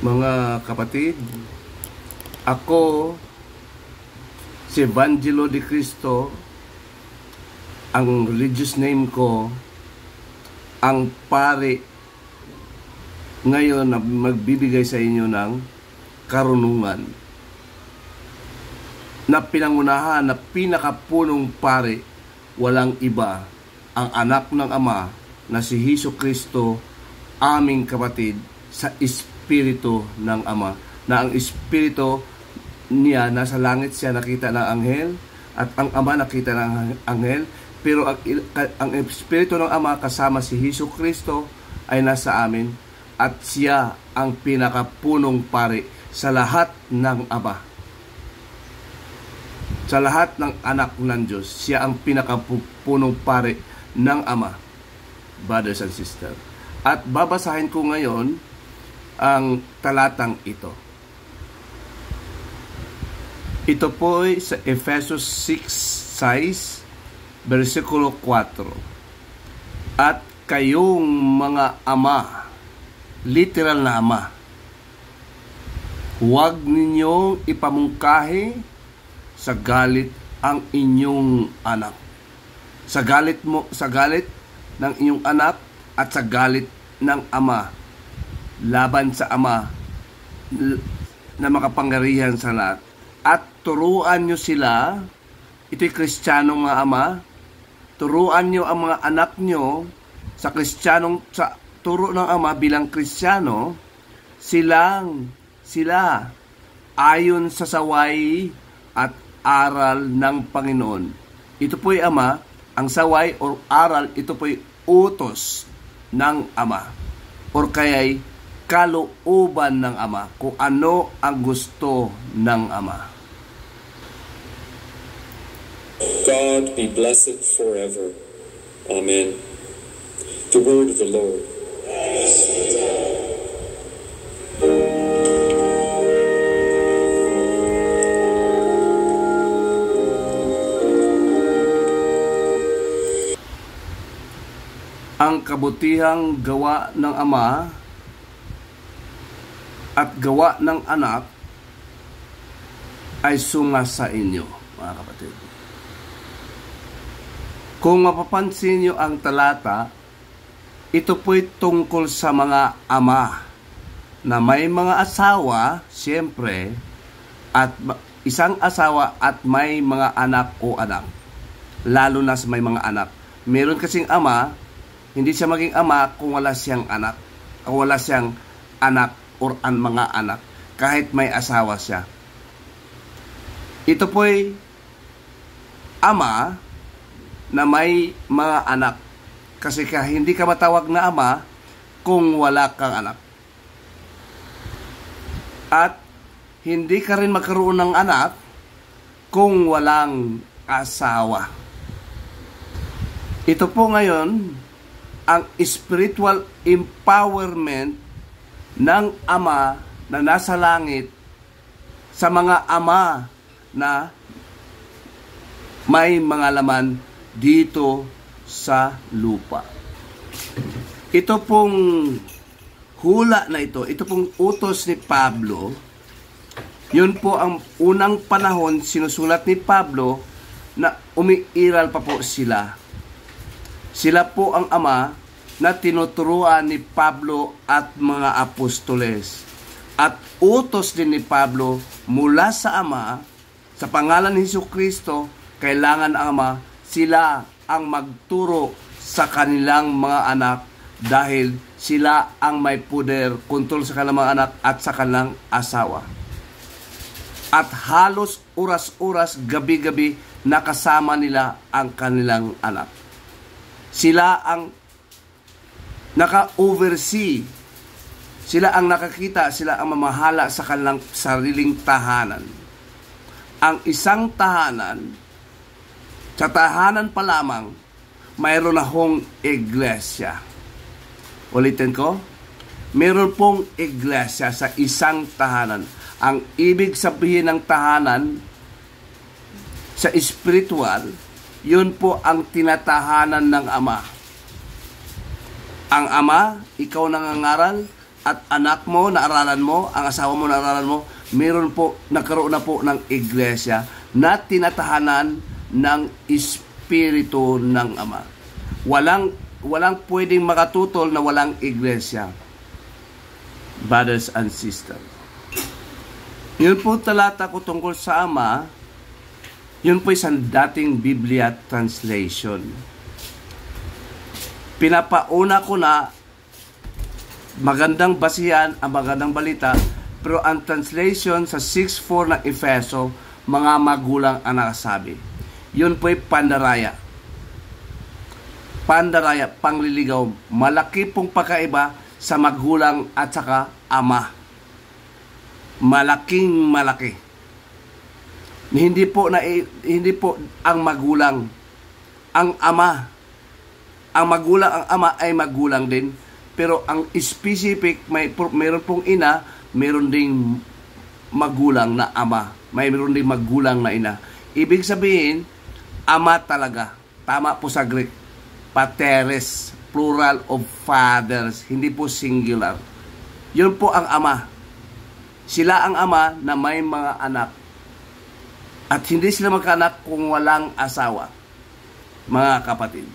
Mga kapatid, ako si Evangelo de Cristo, ang religious name ko, ang pari ngayon na magbibigay sa inyo ng karunungan na pinangunahan na pinakapunong pari, walang iba, ang anak ng Ama na si Jesucristo, aming kapatid sa Espiritu ng Ama, na ang Espiritu niya nasa langit, siya nakita ng anghel at ang Ama nakita ng anghel, pero ang Espiritu ng Ama kasama si Jesucristo ay nasa amin at siya ang pinakapunong pari sa lahat ng Ama, sa lahat ng anak ng Diyos. Siya ang pinakapunong pari ng Ama, brothers and sisters. At babasahin ko ngayon ang talatang ito. Ito po ay sa Efesos 6:6, versikulo 4. At kayong mga ama, literal na ama, huwag ninyong ipamungkahi sa galit ang inyong anak. Sa galit ng inyong anak at sa galit ng ama, laban sa Ama na makapangyarihan sa lahat. At turuan nyo sila, ito'y Kristiyanong mga ama, turuan nyo ang mga anak nyo sa turo ng Ama bilang Kristiyano, sila ayon sa saway at aral ng Panginoon. Ito po'y Ama, ang saway o aral, ito po'y utos ng Ama, or kaya'y kalooban ng Ama, kung ano ang gusto ng Ama. God be blessed forever. Amen. The word of the Lord. Ang kabutihang gawa ng Ama at gawa ng anak ay sunga sa inyo, mga kapatid. Kung mapapansin nyo ang talata, ito po'y tungkol sa mga ama na may mga asawa, siyempre, at isang asawa at may mga anak o anak. Lalo na sa may mga anak. Meron kasing ama, hindi siya maging ama kung wala siyang anak. Kung wala siyang anak or ang mga anak, kahit may asawa siya. Ito po'y ama na may mga anak, kasi hindi ka matawag na ama kung wala kang anak. At hindi ka rin magkaroon ng anak kung walang asawa. Ito po ngayon ang spiritual empowerment ng Ama na nasa langit sa mga ama na may mga laman dito sa lupa. Ito pong hula na ito pong utos ni Pablo, yun po ang unang panahon sinusulat ni Pablo na umiiral pa po sila. Sila po ang ama na tinuturuan ni Pablo at mga apostoles. At utos din ni Pablo mula sa Ama, sa pangalan ni Jesucristo, kailangan ang Ama, sila ang magturo sa kanilang mga anak dahil sila ang may poder, kontrol sa kanilang mga anak at sa kanilang asawa. At halos oras-oras, gabi-gabi, nakasama nila ang kanilang anak. Sila ang naka-oversee, sila ang nakakita, sila ang mamahala sa kanilang sariling tahanan. Ang isang tahanan, sa tahanan pa lamang, mayroon na hong iglesia. Ulitin ko, mayroon pong iglesia sa isang tahanan. Ang ibig sabihin ng tahanan sa spiritual, yun po ang tinatahanan ng Ama. Ang Ama, ikaw nangangaral, at anak mo, naaralan mo, ang asawa mo, naaralan mo, nagkaroon na po ng iglesia na tinatahanan ng Espiritu ng Ama. Walang pwedeng makatutol na walang iglesia. Brothers and sisters. Yun po talata ko tungkol sa Ama, yun po isang dating Biblia translation. Pinapauna ko na magandang basihan ang magandang balita, pero ang translation sa 6:4 ng Efeso, mga magulang ang nakasabi. Yun po'y pandaraya. Pandaraya, pangliligaw. Malaki pong pagkaiba sa magulang at saka ama. Malaking malaki. Hindi po ang magulang. Ang ama. Ang magulang, ang ama ay magulang din. Pero ang specific, mayroon pong ina, mayroon ding magulang na ama. Mayroon ding magulang na ina. Ibig sabihin, ama talaga. Tama po sa Greek. Pateres, plural of fathers. Hindi po singular. Yun po ang ama. Sila ang ama na may mga anak. At hindi sila magkaanak kung walang asawa. Mga kapatid.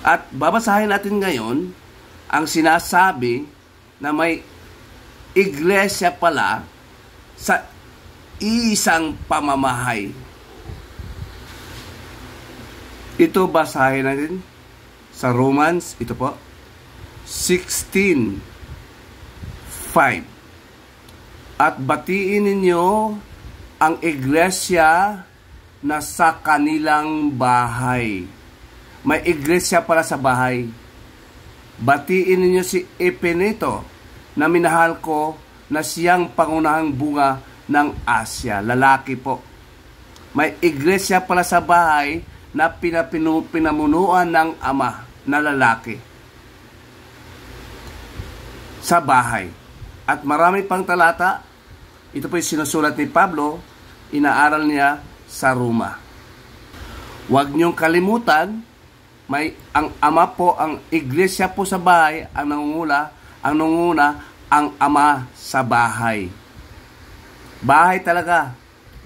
At babasahin natin ngayon ang sinasabi na may iglesia pala sa isang pamamahay. Ito basahin natin sa Romans, ito po, 16:5. At batiin ninyo ang iglesia na sa kanilang bahay. May iglesia para sa bahay. Batiin ninyo si Epeneto na minahal ko na siyang pangunahang bunga ng Asya. Lalaki po. May iglesia para sa bahay na pinamunuan ng ama na lalaki. Sa bahay. At marami pang talata. Ito po yung sinusulat ni Pablo. Inaaral niya sa Roma. Huwag niyong kalimutan, ang ama po, ang iglesia po sa bahay, ang nangunguna, ang ama sa bahay. Bahay talaga.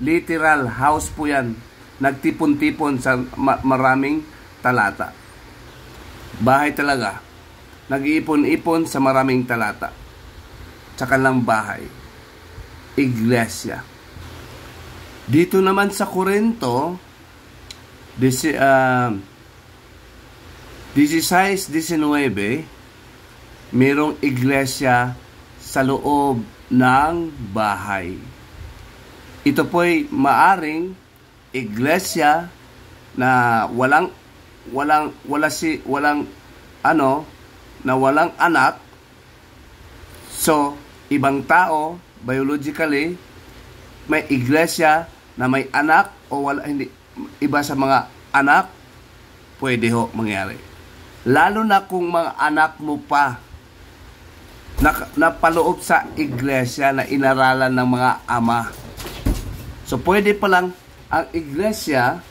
Literal house po yan. Nagtipon-tipon sa maraming talata. Bahay talaga. Nag-iipon-ipon sa maraming talata. Sa kanilang bahay. Iglesia. Dito naman sa Corinto, 16:19, mayroong iglesia sa loob ng bahay. Ito po'y maaring iglesia na walang anak. So, ibang tao, biologically, may iglesia na may anak o wala, hindi, iba sa mga anak, pwede ho mangyari. Lalo na kung mga anak mo pa napaloob sa iglesia na inaralan ng mga ama. So, pwede pa lang ang iglesia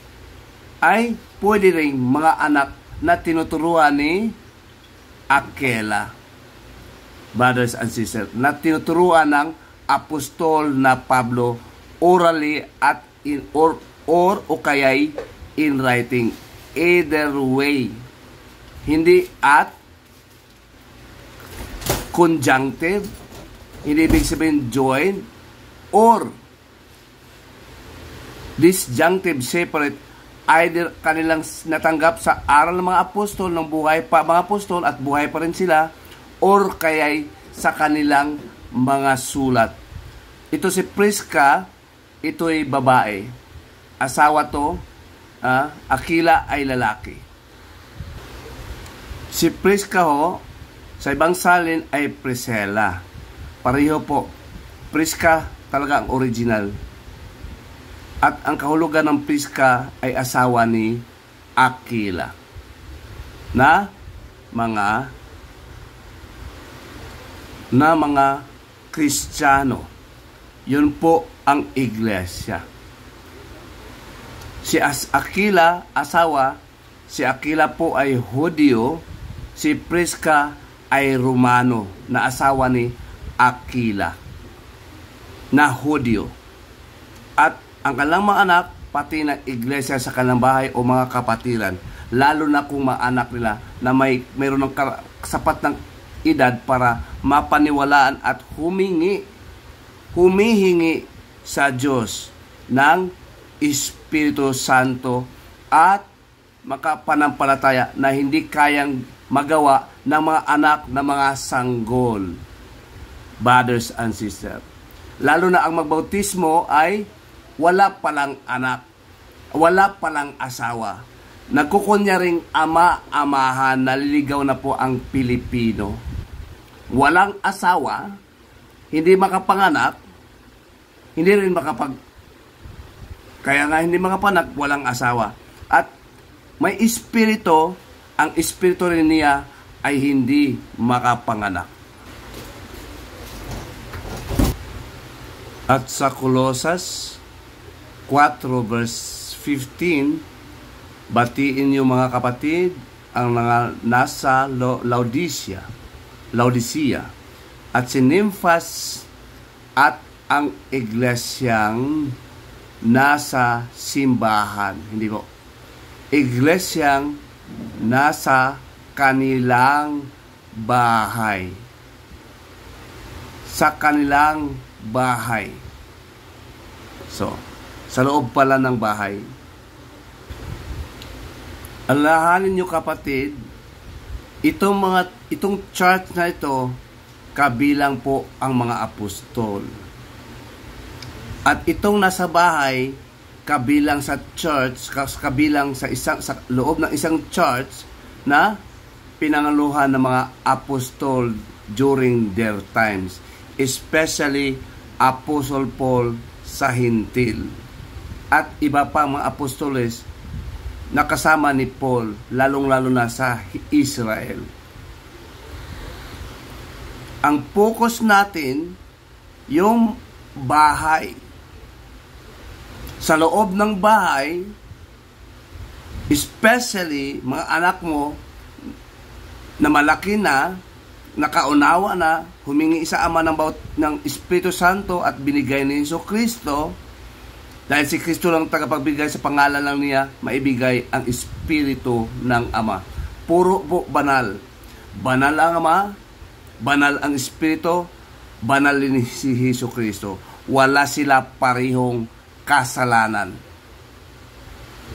ay pwede rin mga anak na tinuturuan ni Aquila. Brothers and sisters, na tinuturuan ng apostol na Pablo orally at or kaya'y in writing. Either way. Hindi at conjunctive, hindi ibig sabihin join, or disjunctive, separate, either kanilang natanggap sa aral ng mga apostol, ng buhay pa mga apostol at buhay pa rin sila, or kaya'y sa kanilang mga sulat. Ito si Prisca, ito'y babae. Asawa to, Aquila ay lalaki. Si Prisca ho, sa ibang salin ay Priscilla. Pareho po. Prisca talaga ang original. At ang kahulugan ng Prisca ay asawa ni Aquila. Na mga Kristiyano. Yun po ang iglesia. Si Aquila, asawa, si Aquila po ay Hudyo, si Prisca ay Romano na asawa ni Aquila na Hudyo. At ang kanilang mga anak, pati na iglesia sa kanilang bahay o mga kapatiran, lalo na kung mga anak nila na mayroon ng sapat ng edad para mapaniwalaan at humihingi sa Diyos ng Espiritu Santo at makapanampalataya na hindi kayang magawa ng mga anak na mga sanggol, brothers and sisters. Lalo na ang magbautismo ay wala palang anak, wala palang asawa. Nagkukunyaring ama-amahan, naliligaw na po ang Pilipino. Walang asawa, hindi makapanganak, hindi rin kaya nga hindi makapanak, walang asawa. At may espiritu, ang espiritu rin niya ay hindi makapanganak. At sa Colosas 4 verse 15, batiin niyo mga kapatid ang nasa Laodicea at si Nymphas at ang iglesyang nasa simbahan. Hindi po. Iglesyang nasa kanilang bahay. Sa kanilang bahay. So, sa loob pala ng bahay. Alahanin nyo kapatid, itong church na ito, kabilang po ang mga apostol. At itong nasa bahay, kabilang sa church, kabilang sa loob ng isang church na pinangaluhan ng mga apostol during their times, especially Apostle Paul sa Hintil at iba pa mga apostoles nakasama ni Paul, lalong-lalo na sa Israel. Ang focus natin yung bahay. Sa loob ng bahay, especially mga anak mo na malaki na, nakaunawa na, humingi sa Ama ng Espiritu Santo at binigay ni Jesucristo, dahil si Kristo lang tagapagbigay, sa pangalan lang niya maibigay ang Espiritu ng Ama. Puro po banal. Banal ang Ama, banal ang Espiritu, banal din si Jesucristo. Wala sila parehong kasalanan.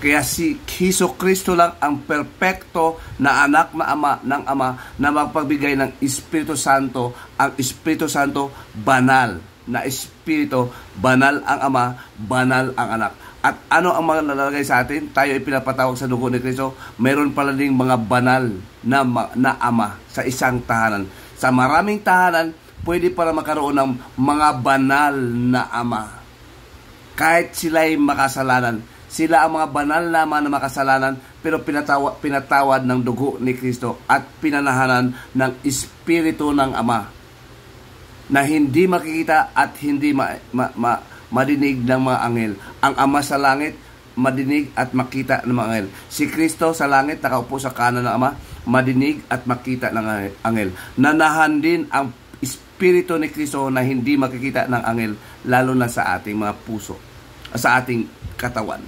Kaya si Jesucristo lang ang perpekto na anak na ama ng Ama na magpagbigay ng Espiritu Santo. Ang Espiritu Santo banal na Espiritu, banal ang Ama, banal ang Anak. At ano ang mga nalalagay sa atin? Tayo ay pinapatawag sa dugo ni Kristo. Mayroon pala ding mga banal na Ama sa isang tahanan. Sa maraming tahanan, pwede pala makaroon ng mga banal na Ama. Kahit sila'y makasalanan, sila ang mga banal na Ama na makasalanan, pero pinatawad ng dugo ni Kristo at pinanahanan ng Espiritu ng Ama na hindi makikita at hindi madinig ng mga anghel. Ang Ama sa langit, madinig at makita ng mga anghel. Si Kristo sa langit, nakaupo sa kanan ng Ama, madinig at makita ng anghel. Nanahan din ang Espiritu ni Kristo na hindi makikita ng anghel, lalo na sa ating mga puso, sa ating katawan.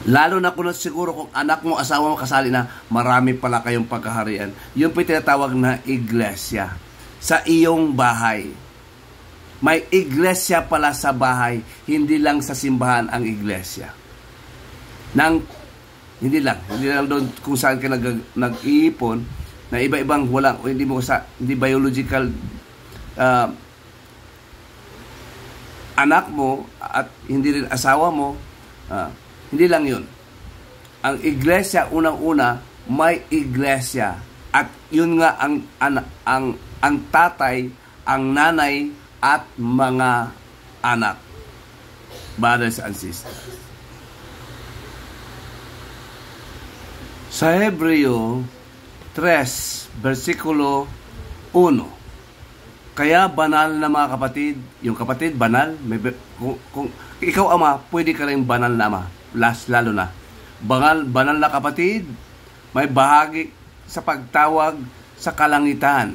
Lalo na kung siguro kung anak mo, asawa mo kasali na, marami pala kayong pagkaharian. Yun po tinatawag na iglesia. Sa iyong bahay. May iglesia pala sa bahay, hindi lang sa simbahan ang iglesia. Hindi lang doon kung saan ka nag-iipon, na iba-ibang hindi biological anak mo at hindi rin asawa mo. Hindi lang yun. Ang iglesia, unang-una, may iglesia. At yun nga ang tatay, ang nanay, at mga anak. Brothers and sisters. Sa Hebreo 3, versikulo 1. Kaya banal na mga kapatid, yung kapatid banal, kung ikaw ama, pwede ka rin banal na ama. Lalo na. Banal na kapatid, may bahagi sa pagtawag sa kalangitan.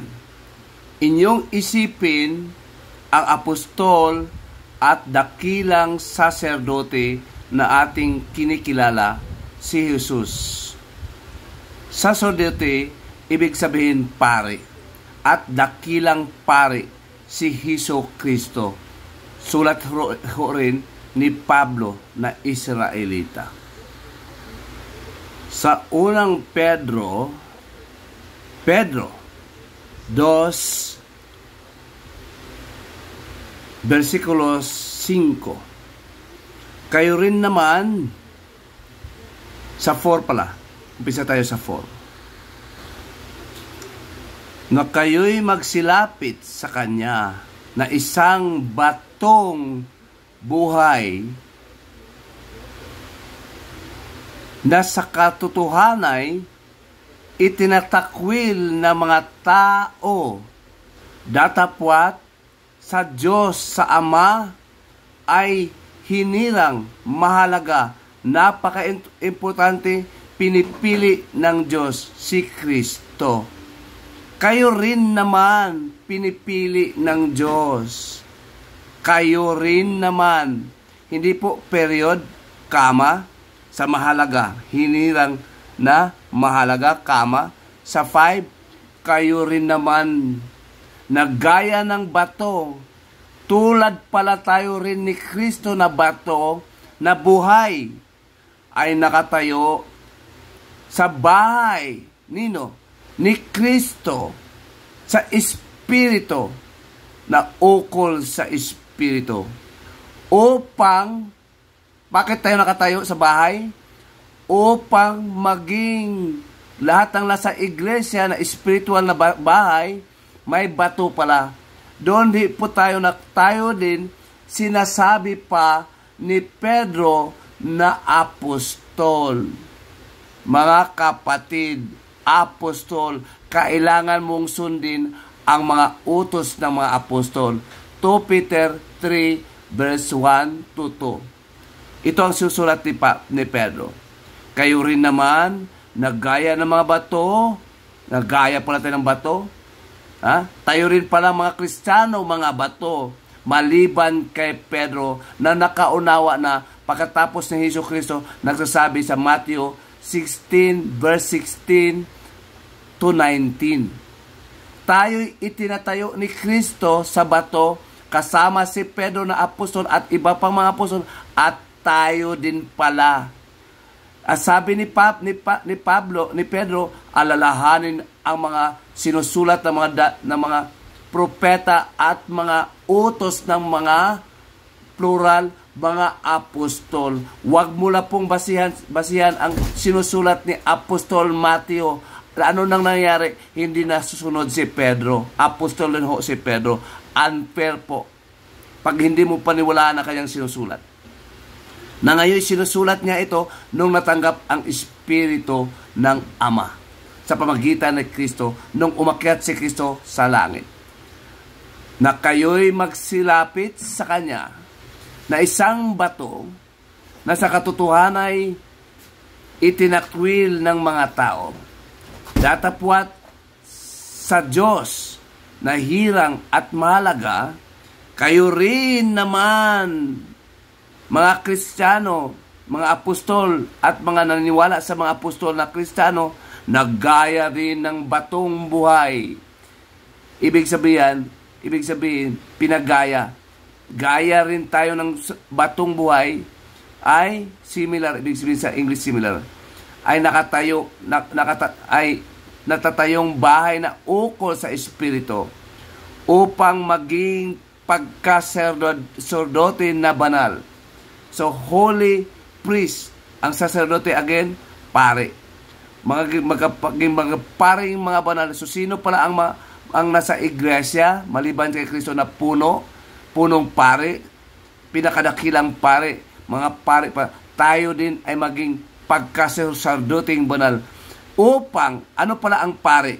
Inyong isipin ang apostol at dakilang saserdote na ating kinikilala, si Jesus. Saserdote, ibig sabihin pare, at dakilang pare, si Hesus Kristo. Sulat ho rin ni Pablo na Israelita. Sa unang Pedro 2, versikulo 5. Kayo rin naman, sa 4 pala, umpisa tayo sa 4. Na kayo'y magsilapit sa Kanya na isang batong buhay na sa katotohanay itinatakwil ng mga tao datapwat sa Diyos sa Ama ay hinirang mahalaga, napaka-importante, pinipili ng Diyos si Kristo. Kayo rin naman pinipili ng Diyos. Kayo rin naman, hindi po period, kama, sa mahalaga, hinirang na mahalaga, kama. Sa 5, kayo rin naman, na gaya ng bato, tulad pala tayo rin ni Kristo na bato, na buhay, ay nakatayo sa bahay, nino? Ni Kristo, sa Espiritu, na ukol sa Espiritu. Upang, bakit tayo nakatayo sa bahay? Upang maging lahat ng nasa iglesia na spiritual na bahay, may bato pala. Doon po tayo din, sinasabi pa ni Pedro na apostol. Mga kapatid, apostol, kailangan mong sundin ang mga utos ng mga apostol. 2 Peter 3 verse 1 to 2. Ito ang susulat ni Pedro. Kayo rin naman, nagaya ng mga bato, nagaya pala tayo ng bato. Tayo rin pala mga Kristiyano, mga bato, maliban kay Pedro na nakaunawa na pagkatapos ni Hesus Kristo, nagsasabi sa Matthew 16 verse 16 to 19. Tayo'y itinatayo ni Kristo sa bato, kasama si Pedro na apostol at iba pang mga apostol, at tayo din pala. Sabi ni Pedro, alalahanin ang mga sinusulat ng mga propeta at mga utos ng mga plural, mga apostol. Huwag mo na pong basihan ang sinusulat ni Apostol Mateo. Ano nang nangyari? Hindi na susunod si Pedro. Apostol din ho si Pedro. Unfair po pag hindi mo paniwalaan na kanyang sinusulat. Na ngayon sinusulat niya ito nung natanggap ang Espiritu ng Ama sa pamagitan ng Kristo nung umakyat si Kristo sa langit. Na kayo'y magsilapit sa Kanya na isang bato na sa katotohanan ay itinakwil ng mga tao. Datapwat sa Diyos na hirang at mahalaga, kayo rin naman, mga Kristiyano, mga apostol at mga naniniwala sa mga apostol na Kristiyano, naggaya rin ng batong buhay. Ibig sabihin, pinagaya. Gaya rin tayo ng batong buhay ay similar, ibig sabihin sa English similar, ay natatayong bahay na ukol sa Espiritu upang maging pagkasaserdote na banal. So, holy priest, ang sacerdote again, pare. Mga paring mga banal. So, sino pala ang nasa iglesia, maliban kay Kristo na punong pare, pinakadakilang pare, mga pare pa. Tayo din ay maging pagkasaserdoteng banal. Upang, ano pala ang pare?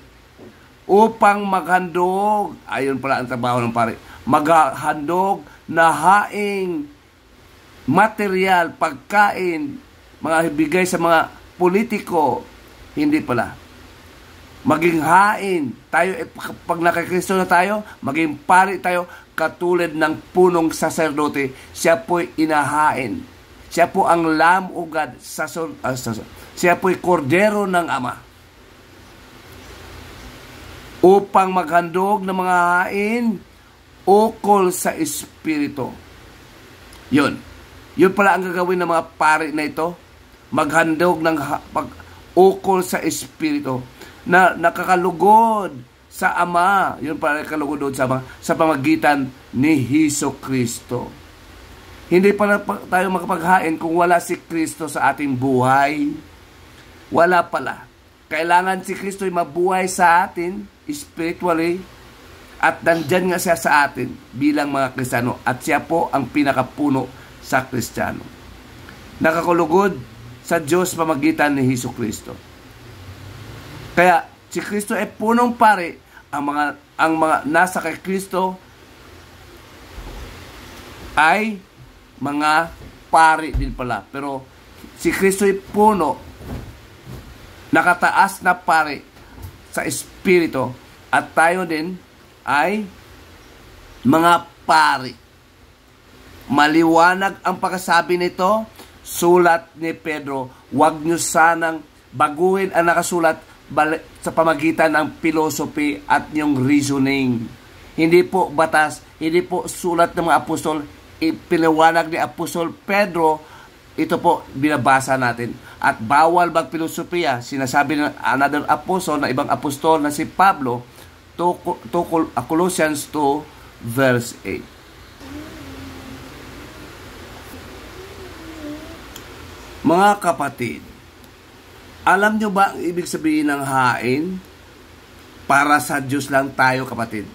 Upang maghandog, ayun pala ang trabaho ng pare, maghandog na haing material, pagkain, mga bigay sa mga politiko. Hindi pala. maging hain. Tayo, pag nakakristo na tayo, maging pari tayo katulad ng punong saserdote. Siya po'y inahain. Siya po ang Lamb of God. Siya po'y kordero ng Ama. Upang maghandog ng mga hain ukol sa Espiritu. Yun. Yun pala ang gagawin ng mga pari na ito. Maghandog ng ukol sa Espiritu. Na nakakalugod sa Ama. Yun pala nakakalugod doon sa Ama. Sa pamagitan ni Jesucristo. Hindi pala tayo makapaghain kung wala si Kristo sa ating buhay. Wala pala. Kailangan si Kristo ay mabuhay sa atin spiritually, at nandyan nga siya sa atin bilang mga Kristiyano, at siya po ang pinakapuno sa Kristiyano. Nakakulugod sa Diyos pamagitan ni Jesucristo. Kaya si Kristo ay punong pari. Ang mga nasa kay Kristo ay mga pari din pala. Pero si Kristo ay puno, nakataas na pari sa Espiritu, at tayo din ay mga pari. Maliwanag ang pagkasabi nito, sulat ni Pedro. Huwag nyo sanang baguhin ang nakasulat sa pamagitan ng philosophy at yung reasoning. Hindi po batas, hindi po sulat ng mga apostol. Ipinawanag ni Apostol Pedro, ito po binabasa natin. At bawal magpilosopiya. Sinasabi ng another apostle, na ibang apostol na si Pablo, Colossians 2 verse 8. Mga kapatid, alam nyo ba ang ibig sabihin ng hain? Para sa Diyos lang tayo, kapatid.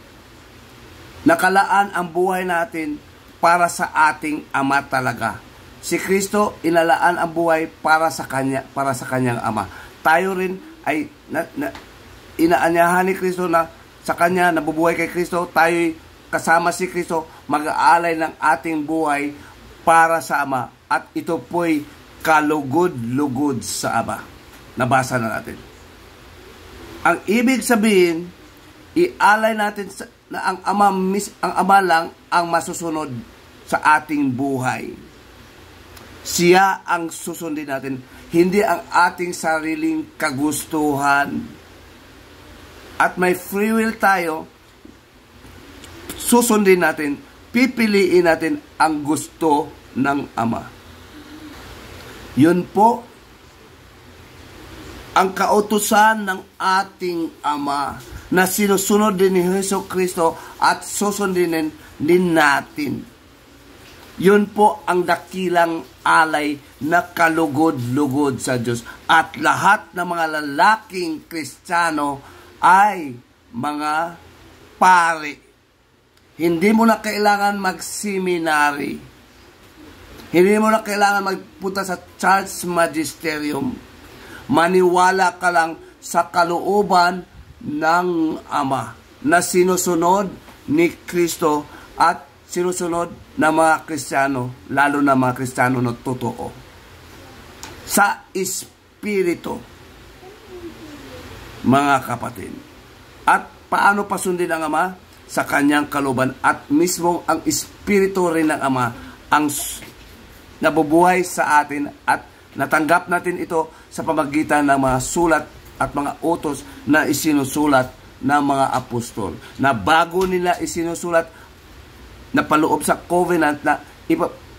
Nakalaan ang buhay natin para sa ating Ama talaga. Si Kristo, inalaan ang buhay para sa kanyang Ama. Tayo rin ay inaanyahan ni Kristo na sa Kanya, nabubuhay kay Kristo. Tayo kasama si Kristo, mag-aalay ng ating buhay para sa Ama. At ito po'y kalugod-lugod sa Ama. Nabasa na natin. Ang ibig sabihin, ialay natin na ang Ama lang ang masusunod sa ating buhay. Siya ang susundin natin, hindi ang ating sariling kagustuhan. At may free will tayo, susundin natin, pipiliin natin ang gusto ng Ama. Yun po ang kautusan ng ating Ama na sinusunod din ni Jesucristo at susundin din natin. Yun po ang dakilang alay na kalugod-lugod sa Diyos. At lahat ng mga lalaking Kristiyano ay mga pari. Hindi mo na kailangan mag-seminary. Hindi mo na kailangan magpunta sa church magisterium. Maniwala ka lang sa kalooban ng Ama na sinusunod ni Kristo at sinusunod ng mga Kristiyano, lalo na mga Kristiyano na totoo. Sa Espiritu, mga kapatid. At paano pasundin ang Ama? Sa kanyang kalooban. At mismo ang Espiritu rin ng Ama ang nabubuhay sa atin, at natanggap natin ito sa pamagitan ng mga sulat at mga utos na isinusulat ng mga apostol. Na bago nila isinusulat, na paloob sa covenant na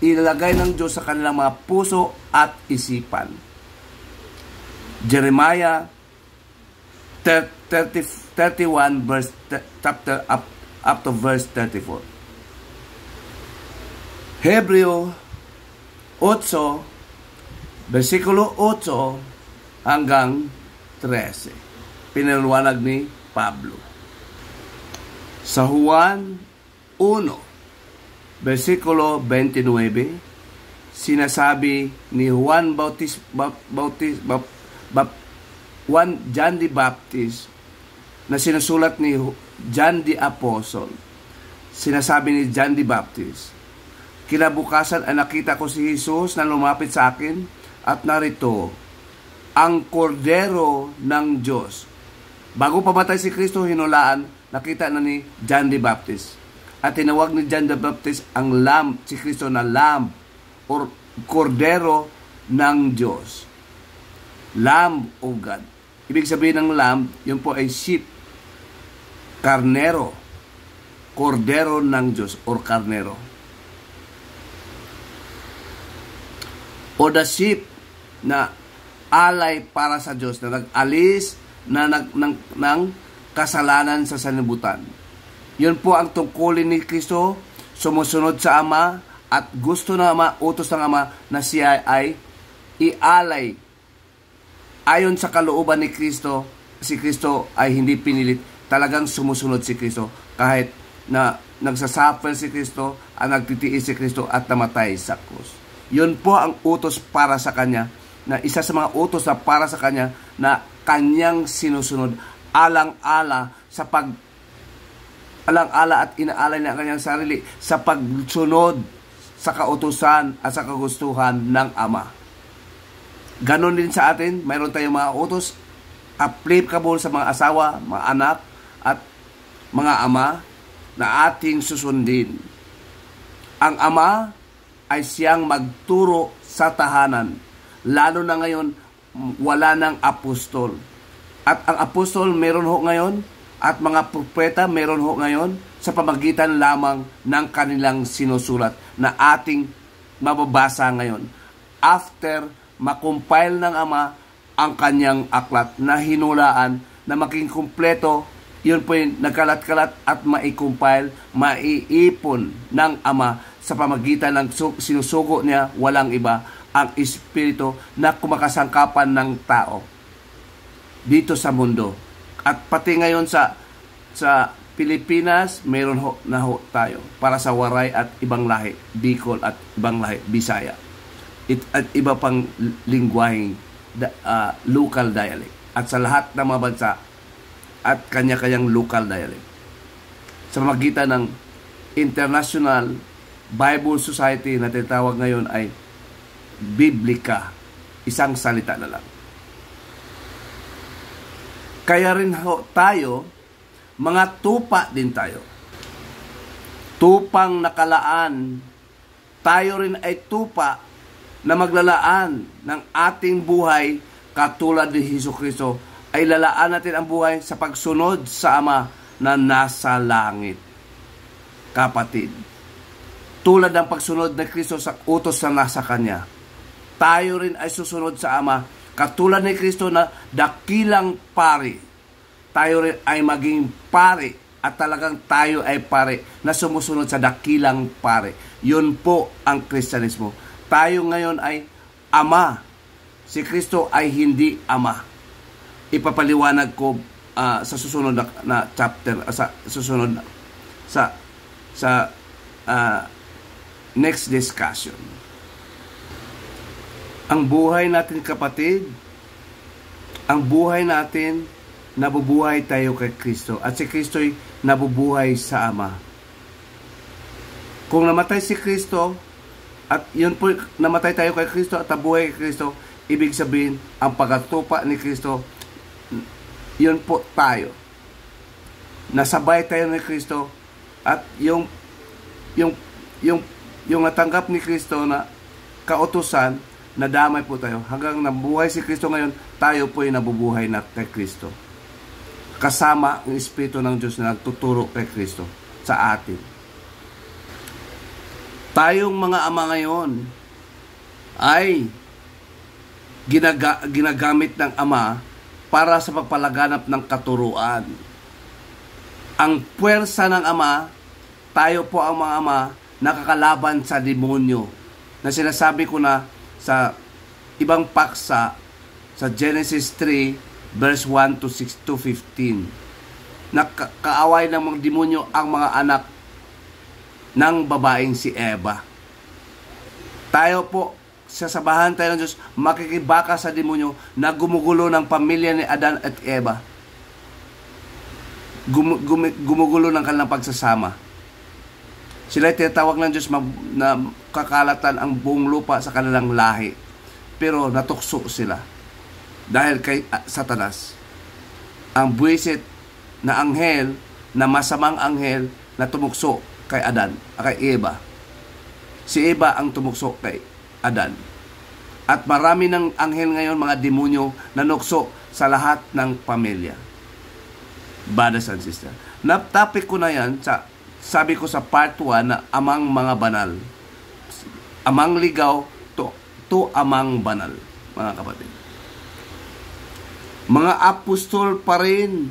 ilagay ng Diyos sa kanilang mga puso at isipan. Jeremiah 31 verse chapter up to verse 34. Hebreo 8 versikulo 8 hanggang 13. Pinaliwanag ni Pablo. Sa Juan 1 versikulo 29, sinasabi ni Juan John the Baptist, na sinusulat ni John the Apostle. Sinasabi ni John the Baptist, kinabukasan ay nakita ko si Jesus na lumapit sa akin, at narito ang kordero ng Diyos Bago pamatay si Kristo, hinulaan, nakita na ni John the Baptist. At tinawag ni John the Baptist ang Lamb, si Kristo na Lamb or Kordero ng Diyos. Lamb of God. Ibig sabihin ng Lamb, yun po ay sheep, karnero, Kordero ng Diyos or karnero. O the sheep na alay para sa Diyos, na nag-alis ng kasalanan sa sanlibutan. Yun po ang tungkulin ni Kristo, sumusunod sa Ama, at gusto ng Ama, utos ng Ama, na siya ay ialay. Ayon sa kalooban ni Kristo, si Kristo ay hindi pinilit, talagang sumusunod si Kristo. Kahit na nagsasuffer si Kristo, at nagtitiis si Kristo at namatay sa krus. Yun po ang utos para sa Kanya, na isa sa mga utos na para sa Kanya, na Kanyang sinusunod, alang-ala at inaalay niya ang Kanyang sarili sa pagsunod sa kautusan at sa kagustuhan ng Ama. Ganon din sa atin, mayroon tayong mga utos applicable sa mga asawa, mga anak, at mga ama na ating susundin. Ang Ama ay siyang magturo sa tahanan, lalo na ngayon wala ng apostol. At ang apostol meron ho ngayon, at mga propeta meron ho ngayon, sa pamagitan lamang ng kanilang sinusulat na ating mababasa ngayon. After makumpile ng Ama ang kanyang aklat na hinulaan na maging kumpleto, yun po yung nagkalat-kalat at maikumpile, maiipon ng Ama sa pamagitan ng sinusugo niya, walang iba, ang Espiritu na kumakasangkapan ng tao dito sa mundo. At pati ngayon sa Pilipinas, meron na tayo para sa Waray at ibang lahi, Bicol at ibang lahi, Bisaya. At iba pang lingwaheng local dialect. At sa lahat ng mga bansa at kanya-kanyang local dialect. Sa magitan ng International Bible Society na tinatawag ngayon ay Biblika, isang salita na lang. Kaya rin tayo, mga tupa din tayo. Tupang nakalaan, tayo rin ay tupa na maglalaan ng ating buhay katulad ni Jesucristo. Ay lalaan natin ang buhay sa pagsunod sa Ama na nasa langit. Kapatid, tulad ng pagsunod ni Kristo sa utos na nasa Kanya, tayo rin ay susunod sa Ama katulad ni Kristo na dakilang pari. Tayo rin ay maging pari at talagang tayo ay pari na sumusunod sa dakilang pari. Yun po ang Kristyanismo. Tayo ngayon ay Ama. Si Kristo ay hindi Ama. Ipapaliwanag ko sa susunod na chapter, sa susunod sa next discussion. Ang buhay natin, kapatid, ang buhay natin, nabubuhay tayo kay Kristo at si Kristo'y nabubuhay sa Ama. Kung namatay si Kristo at yun po, namatay tayo kay Kristo at nabuhay kay Kristo, ibig sabihin ang pagkatupa ni Kristo, yun po tayo. Nasabay tayo ni Kristo at yung natanggap ni Kristo na kautusan, nadamay po tayo. Hanggang nabuhay si Kristo ngayon, tayo po ay nabubuhay na kay Kristo. Kasama ang Espiritu ng Diyos na nagtuturo kay Kristo sa atin. Tayong mga ama ngayon ay ginagamit ng Ama para sa pagpalaganap ng katuruan. Ang puwersa ng Ama, tayo po ang mga ama nakakalaban sa demonyo na sinasabi ko na sa ibang paksa sa Genesis 3 verse 1 to 6 to 15. Kaaway ng mga demonyo ang mga anak ng babaeng si Eva. Tayo po, sasabahan tayo ng Diyos, makikibaka sa demonyo na gumugulo ng pamilya ni Adan at Eva. Gumugulo ng kanilang pagsasama. Sila tinatawag ng Diyos na kakalatan ang buong lupa sa kanilang lahi. Pero natukso sila dahil kay Satanas. ang buwisit na anghel, na masamang anghel na tumukso kay Adan, kay Eva. Si Eva ang tumukso kay Adan. At marami ng anghel ngayon, mga demonyo, na nukso sa lahat ng pamilya. Brothers and sisters. Naptopic ko na yan, sabi ko sa part 1 na amang mga banal. Amang ligaw to amang banal, mga kapatid. Mga apostol pa rin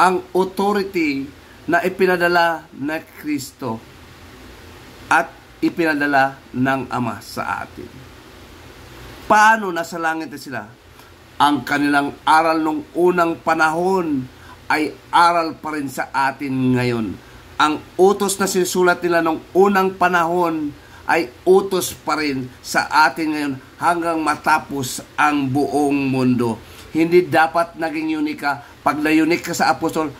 ang authority na ipinadala na Kristo at ipinadala ng Ama sa atin. Paano nasa langit na sila? Ang kanilang aral nung unang panahon ay aral pa rin sa atin ngayon. Ang utos na sinusulat nila nung unang panahon ay utos pa rin sa atin ngayon hanggang matapos ang buong mundo. Hindi dapat naging unique ka. Pag na-unique ka sa apostol,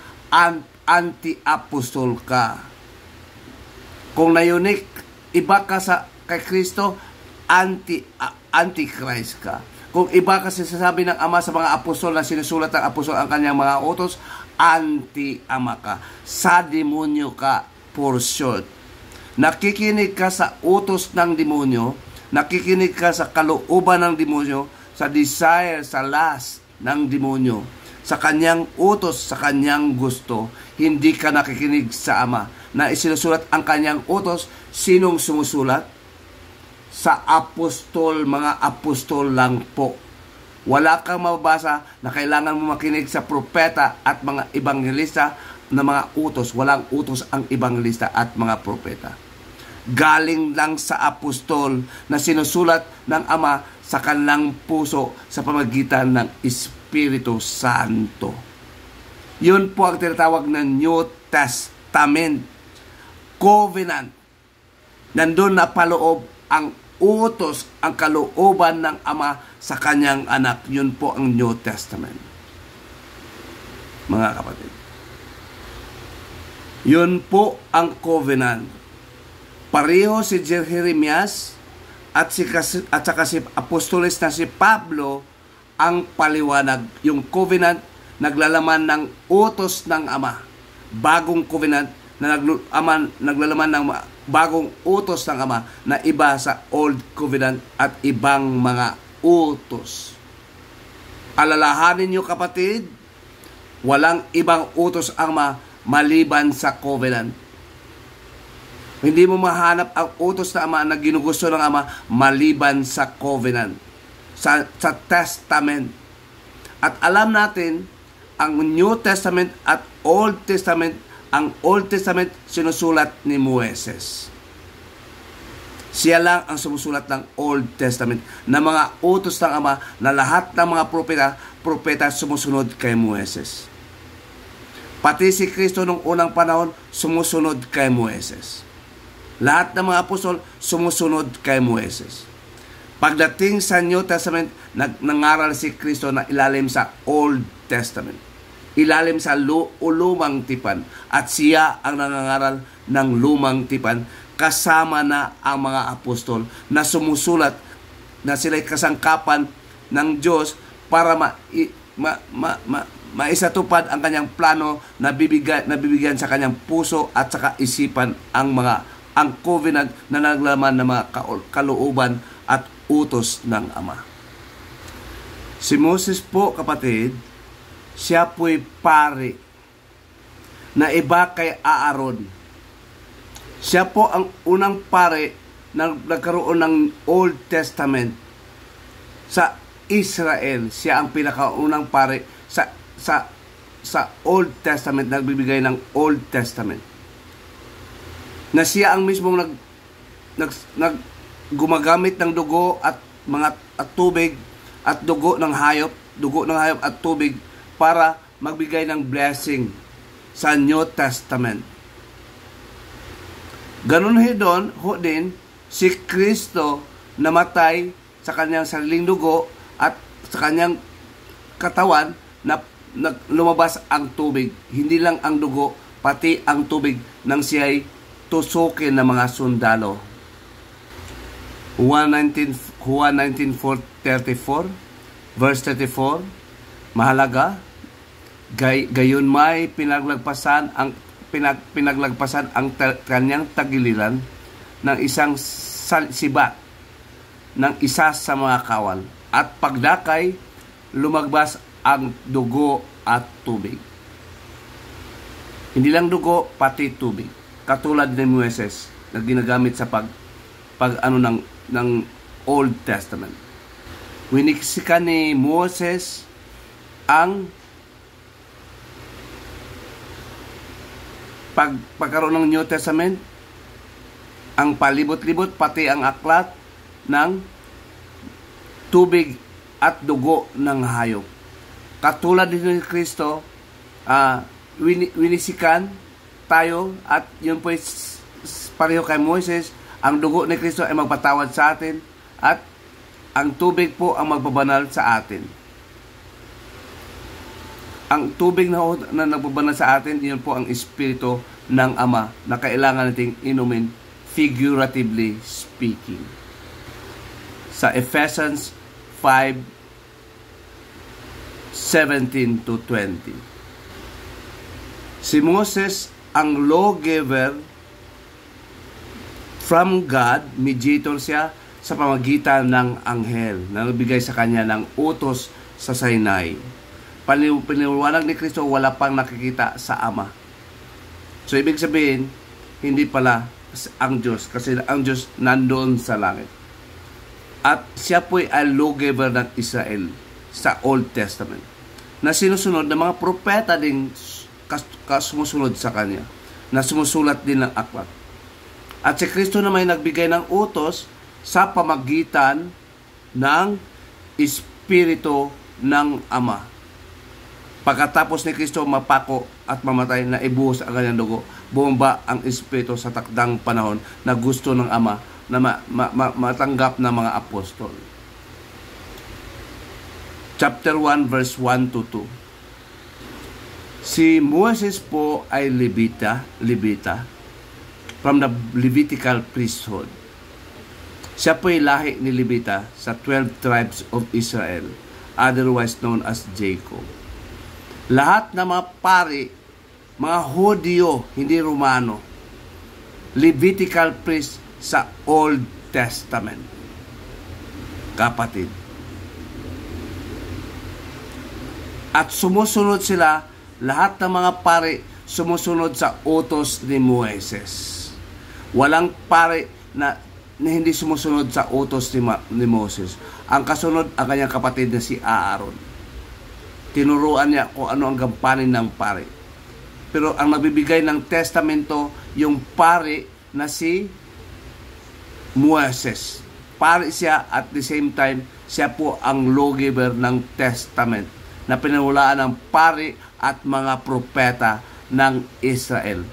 anti-apostol ka. Kung na-unique, iba ka kay Kristo, anti-Christ ka. Kung iba kasi sasabi ng Ama sa mga apostol na sinusulat ng apostol ang kanyang mga utos, anti-Ama ka. Sa demonyo ka, for short. Nakikinig ka sa utos ng demonyo, nakikinig ka sa kalooban ng demonyo, sa desire, sa lust ng demonyo, sa kanyang utos, sa kanyang gusto, hindi ka nakikinig sa Ama na isinusulat ang kanyang utos. Sinong sumusulat? Sa apostol, mga apostol lang po. Wala kang mababasa na kailangan mo makinig sa propeta at mga ebanghelista na mga utos. Walang utos ang ebanghelista at mga propeta. Galing lang sa apostol na sinusulat ng Ama sa kanilang puso sa pamagitan ng Espiritu Santo. Yun po ang tinatawag ng New Testament. Covenant. Nandun na paloob ang utos, ang kalooban ng Ama sa kanyang anak. Yun po ang New Testament. Mga kapatid. Yun po ang covenant. Pareho si Jeremias at saka si apostoles na si Pablo ang paliwanag. Yung covenant naglalaman ng utos ng Ama. Bagong covenant na naglalaman ng bagong utos ng Ama na iba sa Old Covenant at ibang mga utos. Alalahanin niyo kapatid, walang ibang utos ang Ama maliban sa covenant. Hindi mo mahanap ang utos na Ama na ginugusto ng Ama maliban sa covenant, sa testament. At alam natin, ang New Testament at Old Testament, ang Old Testament sinusulat ni Moises. Siya lang ang sumusulat ng Old Testament na mga utos ng Ama na lahat ng mga propeta sumusunod kay Moises. Pati si Kristo nung unang panahon sumusunod kay Moises. Lahat ng mga apostol sumusunod kay Moises. Pagdating sa New Testament, nangaral si Kristo na ilalim sa Old Testament. Ilalim sa lumang tipan. At siya ang nangangaral ng lumang tipan kasama na ang mga apostol na sumusulat na sila'y kasangkapan ng Diyos para maisatupad ang kanyang plano na bibigyan sa kanyang puso at saka isipan ang covenant na naglaman ng mga kalooban at utos ng Ama. Si Moses po, kapatid, siya po'y pari na iba kay Aaron. Siya po ang unang pari na nagkaroon ng Old Testament sa Israel. Siya ang pinakaunang pari sa Old Testament, nagbibigay ng Old Testament. Na siya ang mismong gumagamit ng dugo at tubig at dugo ng hayop at tubig para magbigay ng blessing sa New Testament. Ganun din si Kristo namatay sa kanyang sariling dugo at sa kanyang katawan na lumabas ang tubig. Hindi lang ang dugo, pati ang tubig nang siya'y tusukin ng mga sundalo. Juan 19:34 verse 34, mahalaga. Gayon may pinaglagpasan ang kanyang tagiliran ng isang sibat ng isa sa mga kawal, at pagdakay lumagbas ang dugo at tubig. Hindi lang dugo, pati tubig, katulad ni Moises na ginagamit sa pag ng Old Testament. Winiksikan ni Moses ang pagkaroon ng New Testament, ang palibot-libot, pati ang aklat ng tubig at dugo ng hayop. Katulad din ni Kristo, winisikan tayo, at yun po pareho kay Moses. Ang dugo ni Kristo ay magpatawad sa atin, at ang tubig po ang magbabanal sa atin. Ang tubig na nagbabanal sa atin, yun po ang Espiritu ng Ama na kailangan nating inumin, figuratively speaking. Sa Ephesians 5:17-20. Si Moses ang lawgiver from God, mediator siya sa pamagitan ng anghel na nagbigay sa kanya ng utos sa Sinai. Paniwanag ni Kristo, wala pang nakikita sa Ama. So, ibig sabihin, hindi pala ang Diyos, kasi ang Diyos nandoon sa langit. At siya po'y lawgiver ng Israel sa Old Testament, na sinusunod ng mga propeta din sumusunod sa kanya, na sumusulat din ng aklat. At si Kristo na may nagbigay ng utos sa pamagitan ng Espiritu ng Ama. Pagkatapos ni Kristo mapako at mamatay, na ibuhos ang kanyang dugo, bumaba ang Espiritu sa takdang panahon na gusto ng Ama na matanggap ng mga apostol. Chapter 1 verse 1-2. Si Moses po ay Levita from the Levitical priesthood. Siya po ay lahi ni Levita sa 12 tribes of Israel, otherwise known as Jacob. Lahat ng mga pari, mga Hudyo, hindi Romano, Levitical priest sa Old Testament. Kapatid. At sumusunod sila, lahat ng mga pari sumusunod sa utos ni Moises. Walang pari na hindi sumusunod sa utos ni Moses. Ang kasunod, ang kanyang kapatid na si Aaron. Tinuruan niya kung ano ang gampanin ng pari. Pero ang nagbibigay ng testamento, yung pari na si Moses. Pari siya, at the same time, siya po ang lawgiver ng testament na pinanulaan ng pari at mga propeta ng Israel.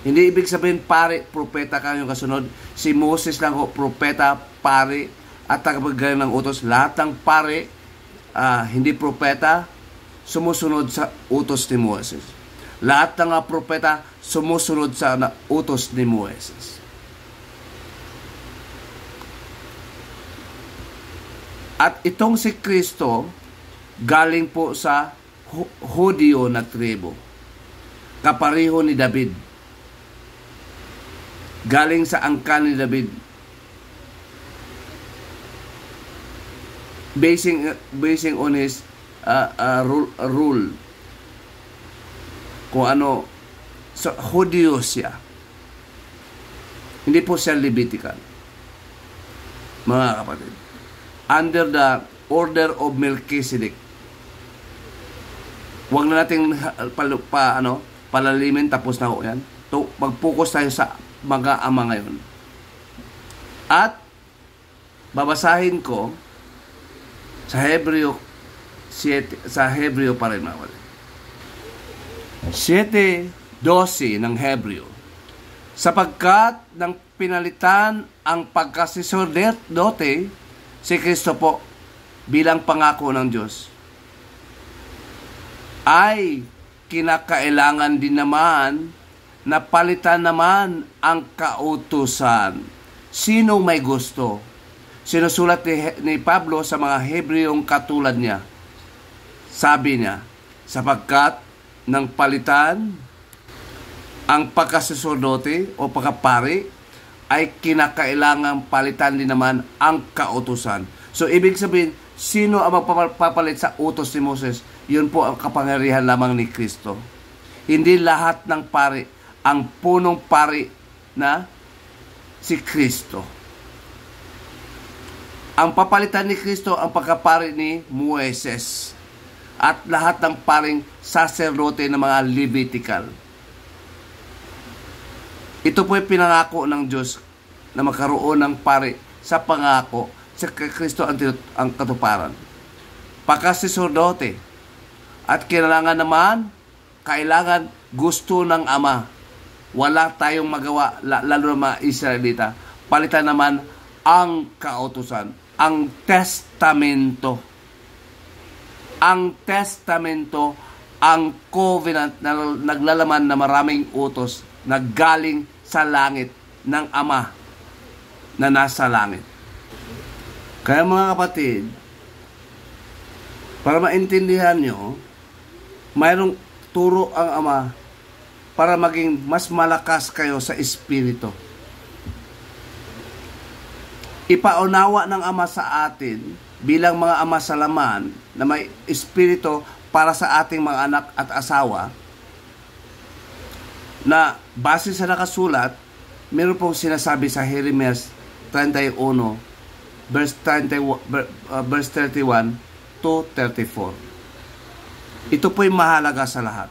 Hindi ibig sabihin pari, propeta kanyang kasunod. Si Moses lang ho, propeta, pari, at tagapagbigay ng utos. Lahat ng pari, hindi propeta, sumusunod sa utos ni Moses. Lahat ng propeta, sumusunod sa utos ni Moses. At itong si Kristo, galing po sa Hudyo na tribo. Kapareho ni David. Galing sa angkan ni David. Basing on his rule. Kung ano, so Hudyo siya. Hindi po siya Levitical. Mga kapatid. Under the order of Melchizedek. Huwag na natin palalimin, tapos na ho yan. Mag-focus tayo sa mga ama ngayon. At babasahin ko sa Hebreo 7, sa Hebreo pa rin mga 7:12 ng Hebreo. Sapagkat nang pinalitan ang pagkasisordote si Kristo po bilang pangako ng Diyos, ay kinakailangan din naman na palitan naman ang kautusan. Sino may gusto? Sinusulat ni Pablo sa mga Hebreong katulad niya. Sabi niya, sapagkat ng palitan ang pagkasaserdote o pagkapari ay kinakailangang palitan din naman ang kautusan. So, ibig sabihin, sino ang magpapalit sa utos ni Moses? Yun po ang kapangyarihan lamang ni Kristo. Hindi lahat ng pari, ang punong pari na si Kristo. Ang papalitan ni Kristo ang pagkapari ni Moises at lahat ng paring saserdote ng mga Levitical. Ito po ay pinangako ng Diyos na magkaroon ng pari sa pangako sa Kristo ang katuparan. Pagkasaserdote at kailangan gusto ng Ama. Wala tayong magawa, lalo na mga Israelita. Palitan naman ang kautusan, ang testamento. Ang testamento, ang covenant na naglalaman na maraming utos na galing sa langit ng Ama na nasa langit. Kaya mga kapatid, para maintindihan nyo, mayroong turo ang Ama para maging mas malakas kayo sa Espiritu. Ipaunawa ng Ama sa atin bilang mga ama sa laman na may Espiritu para sa ating mga anak at asawa na base sa nakasulat, meron pong sinasabi sa Jeremias 31 verse 31 to 34. Ito po'y mahalaga sa lahat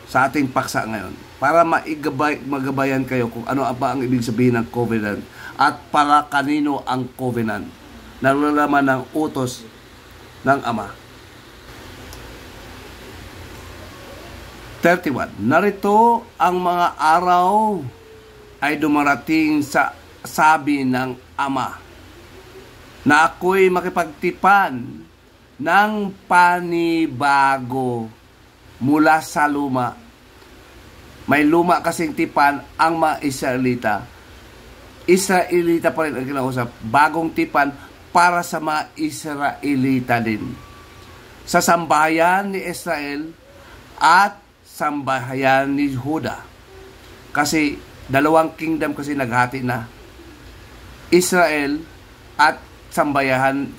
sa ating paksa ngayon para magabayan kayo kung ano ba ang ibig sabihin ng covenant at para kanino ang covenant na nalalaman ng utos ng Ama. 31. Narito ang mga araw ay dumarating sa sabi ng Ama na ako'y makipagtipan ng panibago mula sa luma. May luma kasing tipan ang mga Israelita. Israelita pa rin ang kinausap. Bagong tipan para sa mga Israelita din. Sa sambahayan ni Israel at sambahayan ni Juda. Kasi dalawang kingdom kasi naghati na. Israel at sambahayan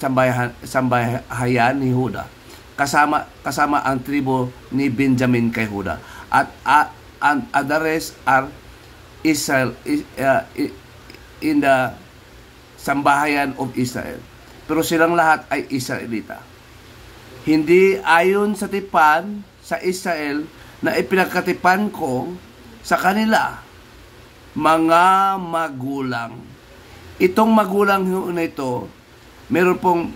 ni Juda. Kasama ang tribo ni Benjamin kay Juda. At the rest are Israel in the sambahayan of Israel. Pero silang lahat ay Israelita. Hindi ayon sa tipan sa Israel na ipinagkatipan ko sa kanila mga magulang. Itong magulang na ito, meron pong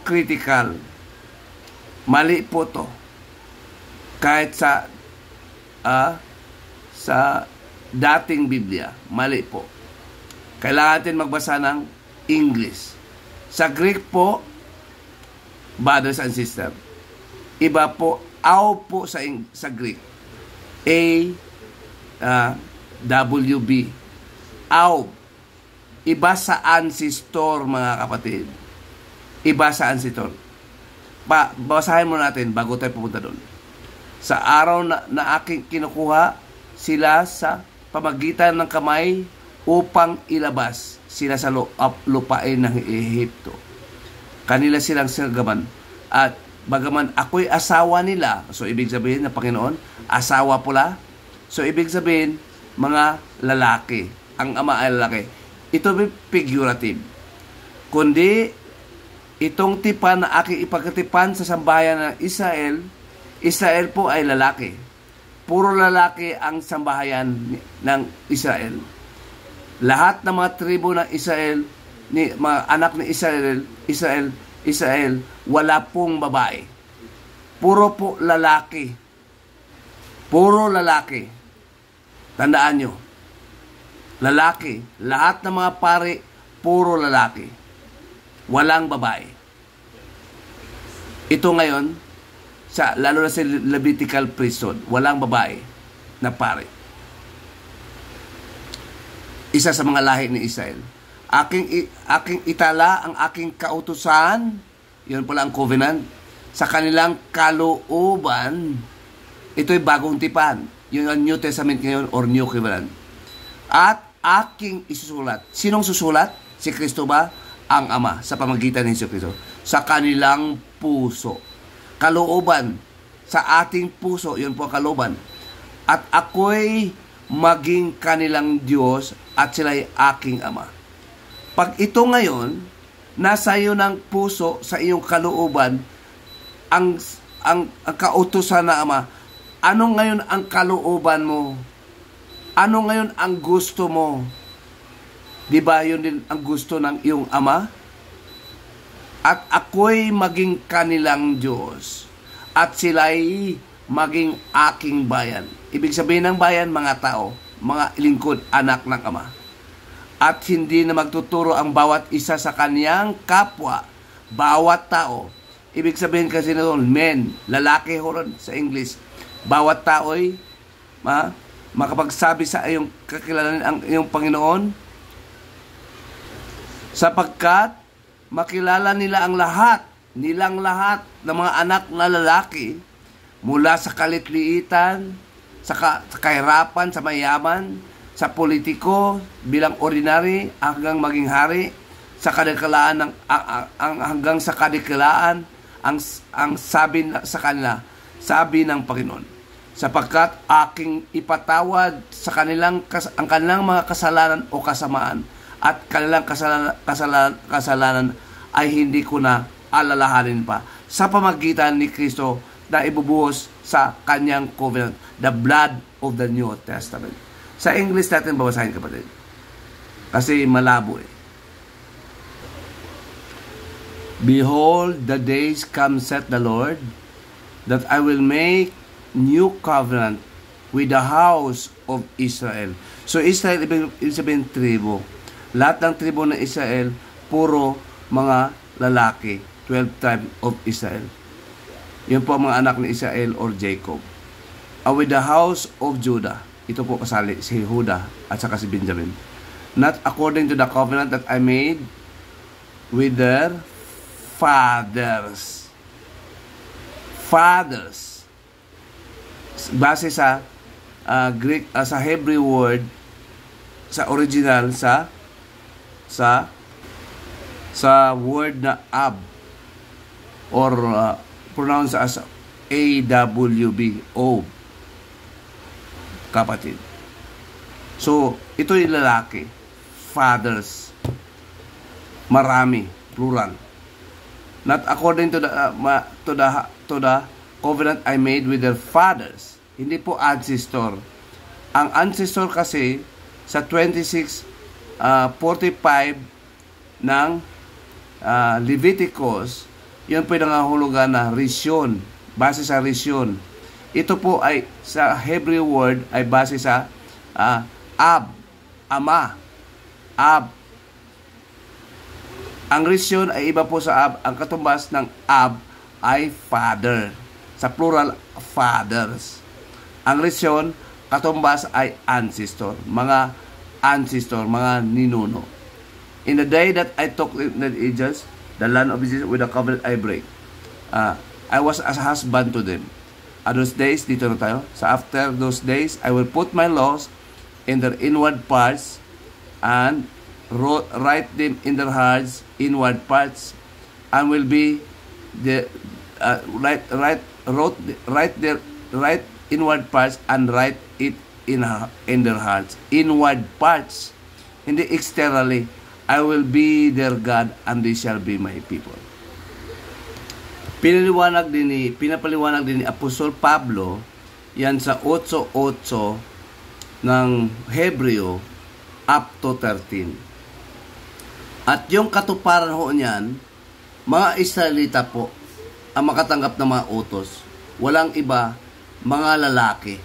critical. Mali po to. Kahit sa dating Biblia, mali po. Kailangan natin magbasa ng English. Sa Greek po, brothers and sisters, iba po, aw po sa Greek. WB. Aw. Iba sa ancestor, mga kapatid. Iba sa ancestor. Basahin mo natin bago tayo pupunta doon. Sa araw na aking kinukuha sila sa pamagitan ng kamay upang ilabas sila sa lupain ng Ehipto. Kanila silang sinagaman. At bagaman ako'y asawa nila, so ibig sabihin na Panginoon, asawa pula. So ibig sabihin, mga lalaki. Ang Ama ay lalaki. Ito ay figurative. Kundi, itong tipan na aking ipagkatipan sa sambahayan ng Israel, Israel po ay lalaki. Puro lalaki ang sambahayan ng Israel. Lahat ng mga tribo ng Israel, mga anak ni Israel, wala pong babae. Puro po lalaki. Puro lalaki. Tandaan nyo. Lalaki. Lahat ng mga pari, puro lalaki. Walang babae. Ito ngayon, lalo na sa Levitical priesthood, walang babae na pari. Isa sa mga lahi ni Israel. Aking itala ang aking kautusan, yun pala ang covenant, sa kanilang kalooban. Ito'y bagong tipan. Yung New Testament ngayon or New Covenant. At aking isusulat. Sinong susulat? Si Kristo ba? Ang Ama sa pamagitan ni Hesus Kristo. Sa kanilang puso. Kalooban. Sa ating puso, yun po ang kalooban. At ako'y maging kanilang Diyos at sila'y aking Ama. Pag ito ngayon, nasa iyo ng puso, sa iyong kalooban, ang kautusan na Ama, ano ngayon ang kalooban mo? Ano ngayon ang gusto mo? Di ba yun din ang gusto ng iyong Ama? At ako'y maging kanilang Diyos at sila'y maging aking bayan. Ibig sabihin ng bayan, mga tao, mga lingkod, anak ng Ama. At hindi na magtuturo ang bawat isa sa kaniyang kapwa, bawat tao. Ibig sabihin kasi nito, men, lalaki horon sa English. Bawat tao'y makapagsabi sa iyong kakilalanin ang iyong Panginoon sapagkat makilala nila ang nilang lahat ng mga anak na lalaki mula sa kalitliitan, sa kahirapan, sa mayaman, sa politiko bilang ordinary hanggang maging hari, sa kadikalaan hanggang sa kadikalaan ang sabi sa kanila, sabi ng Panginoon, sapagkat aking ipatawad sa ang kanilang mga kasalanan o kasamaan at kanilang kasalanan ay hindi ko na alalahanin pa sa pamagitan ni Kristo na ibubuhos sa kanyang covenant, the blood of the New Testament. Sa English natin babasahin, kapatid, kasi malabo eh. Behold, the days come, saith the Lord, that I will make new covenant with the house of Israel. So Israel, ibig sabihin tribo. Lahat ng tribo ng Israel, puro mga lalaki. 12 tribes of Israel. Yun po ang mga anak ni Israel or Jacob. With the house of Judah. Ito po kasali si Huda at saka si Benjamin. Not according to the covenant that I made with their fathers. Fathers. Base sa Greek, sa Hebrew word, sa original, sa word na ab or pronounced as A-W-B, O, kapatid. So, ito yung lalaki, fathers, marami, plural. Not according to the covenant I made with their fathers. Hindi po ancestor. Ang ancestor kasi sa 26:45 ng Leviticus, yun po yung nangahulugan na risyon, base sa risyon. Ito po ay sa Hebrew word ay base sa ab, ama, ab. Ang risyon ay iba po sa ab. Ang katumbas ng ab ay father. Sa plural, fathers. Ang risyon, katumbas ay ancestor. Mga ancestor, mga ninuno. In the day that I took the angels, the land of Israel, with the covenant I break. I was as a husband to them. At those days, dito na tayo. So after those days, I will put my laws in their inward parts and write them in their hearts, inward parts, and will be the write inward parts and write it in their hearts. Inward parts, hindi externally. I will be their God and they shall be my people. Pinapaliwanag din ni Apostol Pablo yan sa 8:8 ng Hebreo up to 13. At yung katuparan ho niyan, mga Israelita po ang makatanggap ng mga utos. Walang iba, mga lalaki.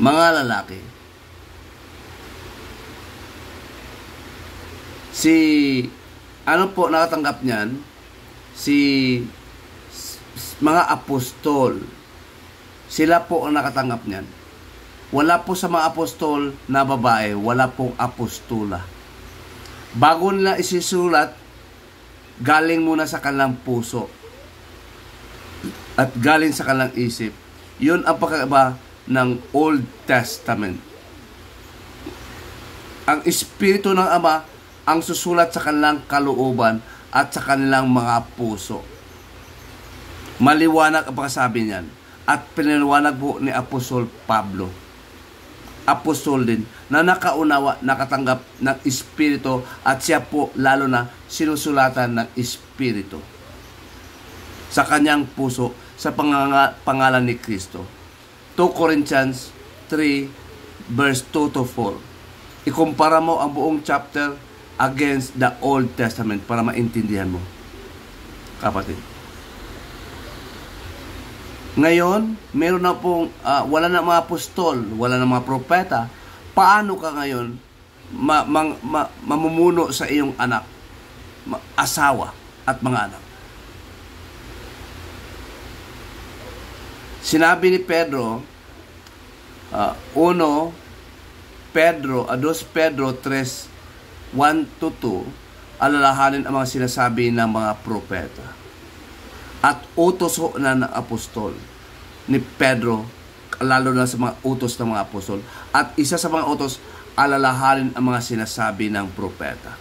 Mga lalaki. Ano po nakatanggap niyan? Mga apostol. Sila po ang nakatanggap niyan. Wala po sa mga apostol na babae, wala pong apostola. Bago nila isisulat, galing muna sa kanilang puso. at galing sa kanilang isip. Yun ang pagkaiba ng Old Testament. Ang Espiritu ng Ama ang susulat sa kanilang kalooban at sa kanilang mga puso. Maliwanag ang pagkasabi niyan. At pinaliwanag po ni Apostol Pablo. Apostol din na nakaunawa, nakatanggap ng Espiritu at siya po lalo na sinusulatan ng Espiritu sa kanyang puso sa pangalan ni Kristo. 2 Corinthians 3 verse 2 to 4. Ikumpara mo ang buong chapter against the Old Testament para maintindihan mo, kapatid. Ngayon, meron na pong wala na mga apostol, wala na mga propeta. Paano ka ngayon mamumuno sa iyong anak, asawa at mga anak? Sinabi ni Pedro, 2 Pedro 3, 1 to 2, alalahanin ang mga sinasabi ng mga propeta. At utos na ng apostol ni Pedro, lalo na sa mga utos ng mga apostol. At isa sa mga utos, alalahanin ang mga sinasabi ng propeta.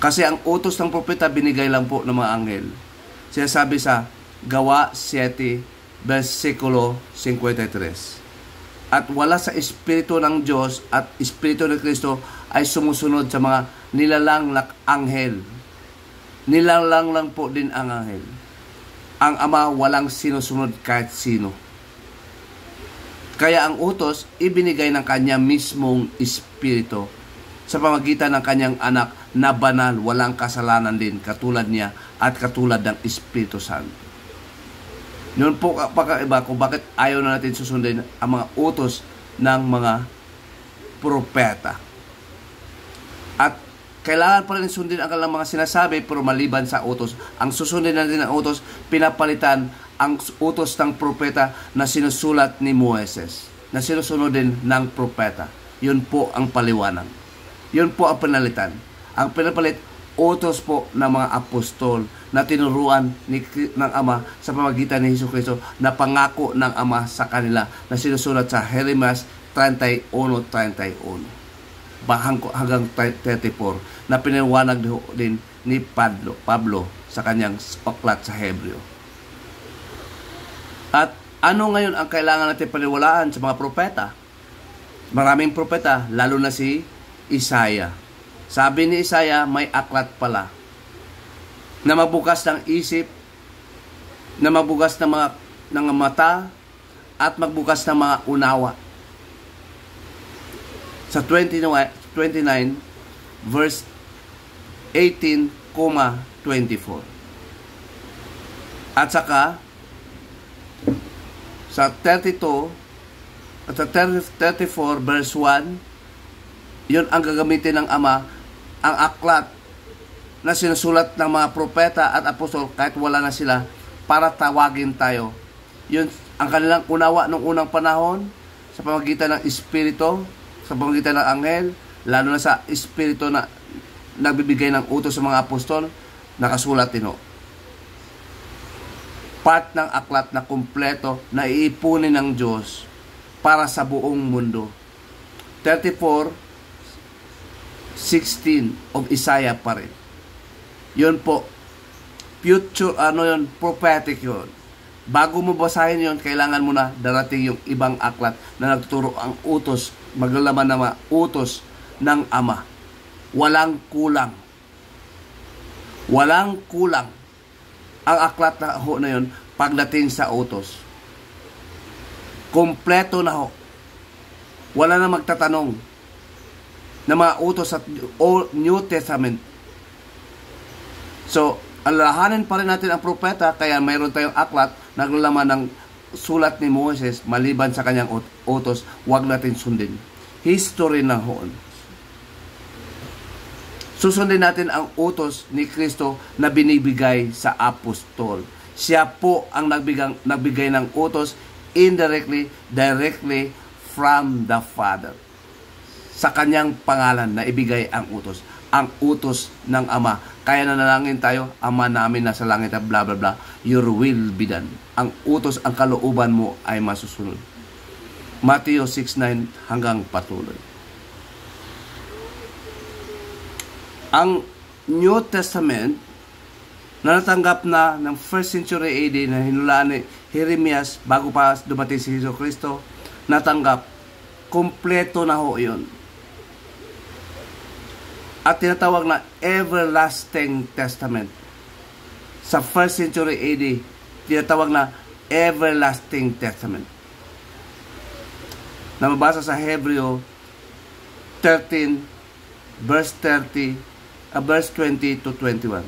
Kasi ang utos ng propeta binigay lang po ng mga anghel. Sinasabi sa Gawa 7, versikulo 53. At wala sa Espiritu ng Diyos at Espiritu ng Kristo ay sumusunod sa mga nilalang na anghel. Nilalang lang po din ang anghel. Ang Ama walang sinusunod kahit sino. Kaya ang utos ibinigay ng kanya mismong Espiritu sa pamagitan ng kanyang anak na banal, walang kasalanan din, katulad niya at katulad ng Espiritu Santo. Yun po pagkaiba kung bakit ayaw na natin susundin ang mga utos ng mga propeta. At kailangan pa rin sundin ang kanilang mga sinasabi, pero maliban sa utos. Ang susundin natin ang utos, pinapalitan ang utos ng propeta na sinusulat ni Moises, na sinusunod din ng propeta. Yun po ang paliwanag. Yun po ang pinalitan. Ang pinapalit, utos po ng mga apostol na tinuruan ng Ama sa pamagitan ni Jesucristo, na pangako ng Ama sa kanila na sinusulat sa Jeremias 31:31 hanggang 34, na pinaliwanag din ni Pablo sa kanyang aklat sa Hebreo. At ano ngayon ang kailangan natin paniwalaan sa mga propeta? Maraming propeta, lalo na si Isaiah. Sabi ni Isaiah, may aklat pala na mabukas ng isip, na mabukas ng mga mata, at magbukas ng mga unawa. Sa 29 verse 18,24. At saka sa 32 at sa 34 verse 1, yun ang gagamitin ng Ama, ang aklat na sinusulat ng mga propeta at apostol kahit wala na sila, para tawagin tayo. Yun ang kanilang unawa nung unang panahon sa pamamagitan ng Espiritu, sa pamamagitan ng anghel, lalo na sa Espiritu na nagbibigay ng utos sa mga apostol, nakasulat din ho. Part ng aklat na kumpleto na iipunin ng Diyos para sa buong mundo. 34:16 of Isaiah pa rin. Yun po, future, prophetic yun. Bago mo basahin yun, kailangan mo na darating yung ibang aklat na nagtuturo ang utos, maglalaman ng mga utos ng Ama. Walang kulang. Walang kulang ang aklat na ho na yun pagdating sa utos. Kompleto na ho. Wala na magtatanong na mga utos sa New Testament. So, alalahanin pa rin natin ang propeta, kaya mayroon tayong aklat na naglalaman ng sulat ni Moses, maliban sa kanyang utos, huwag natin sundin. History na hoon. Susundin natin ang utos ni Kristo na binibigay sa apostol. Siya po ang nagbigay ng utos indirectly, directly from the Father. Sa kanyang pangalan na ibigay ang utos. ang utos ng Ama. Kaya nanalangin tayo, Ama namin nasa langit, bla bla bla, your will be done. Ang utos, ang kalooban mo ay masusunod. Matthew 6:9 hanggang patuloy. Ang New Testament na natanggap na ng 1st century AD na hinulaan ni Jeremias bago pa dumating si Jesucristo, natanggap, kompleto na ho yun. At tinatawag na Everlasting Testament. Sa 1st century AD, tinatawag na Everlasting Testament. Na mabasa sa Hebreo 13, verse 20 to 21.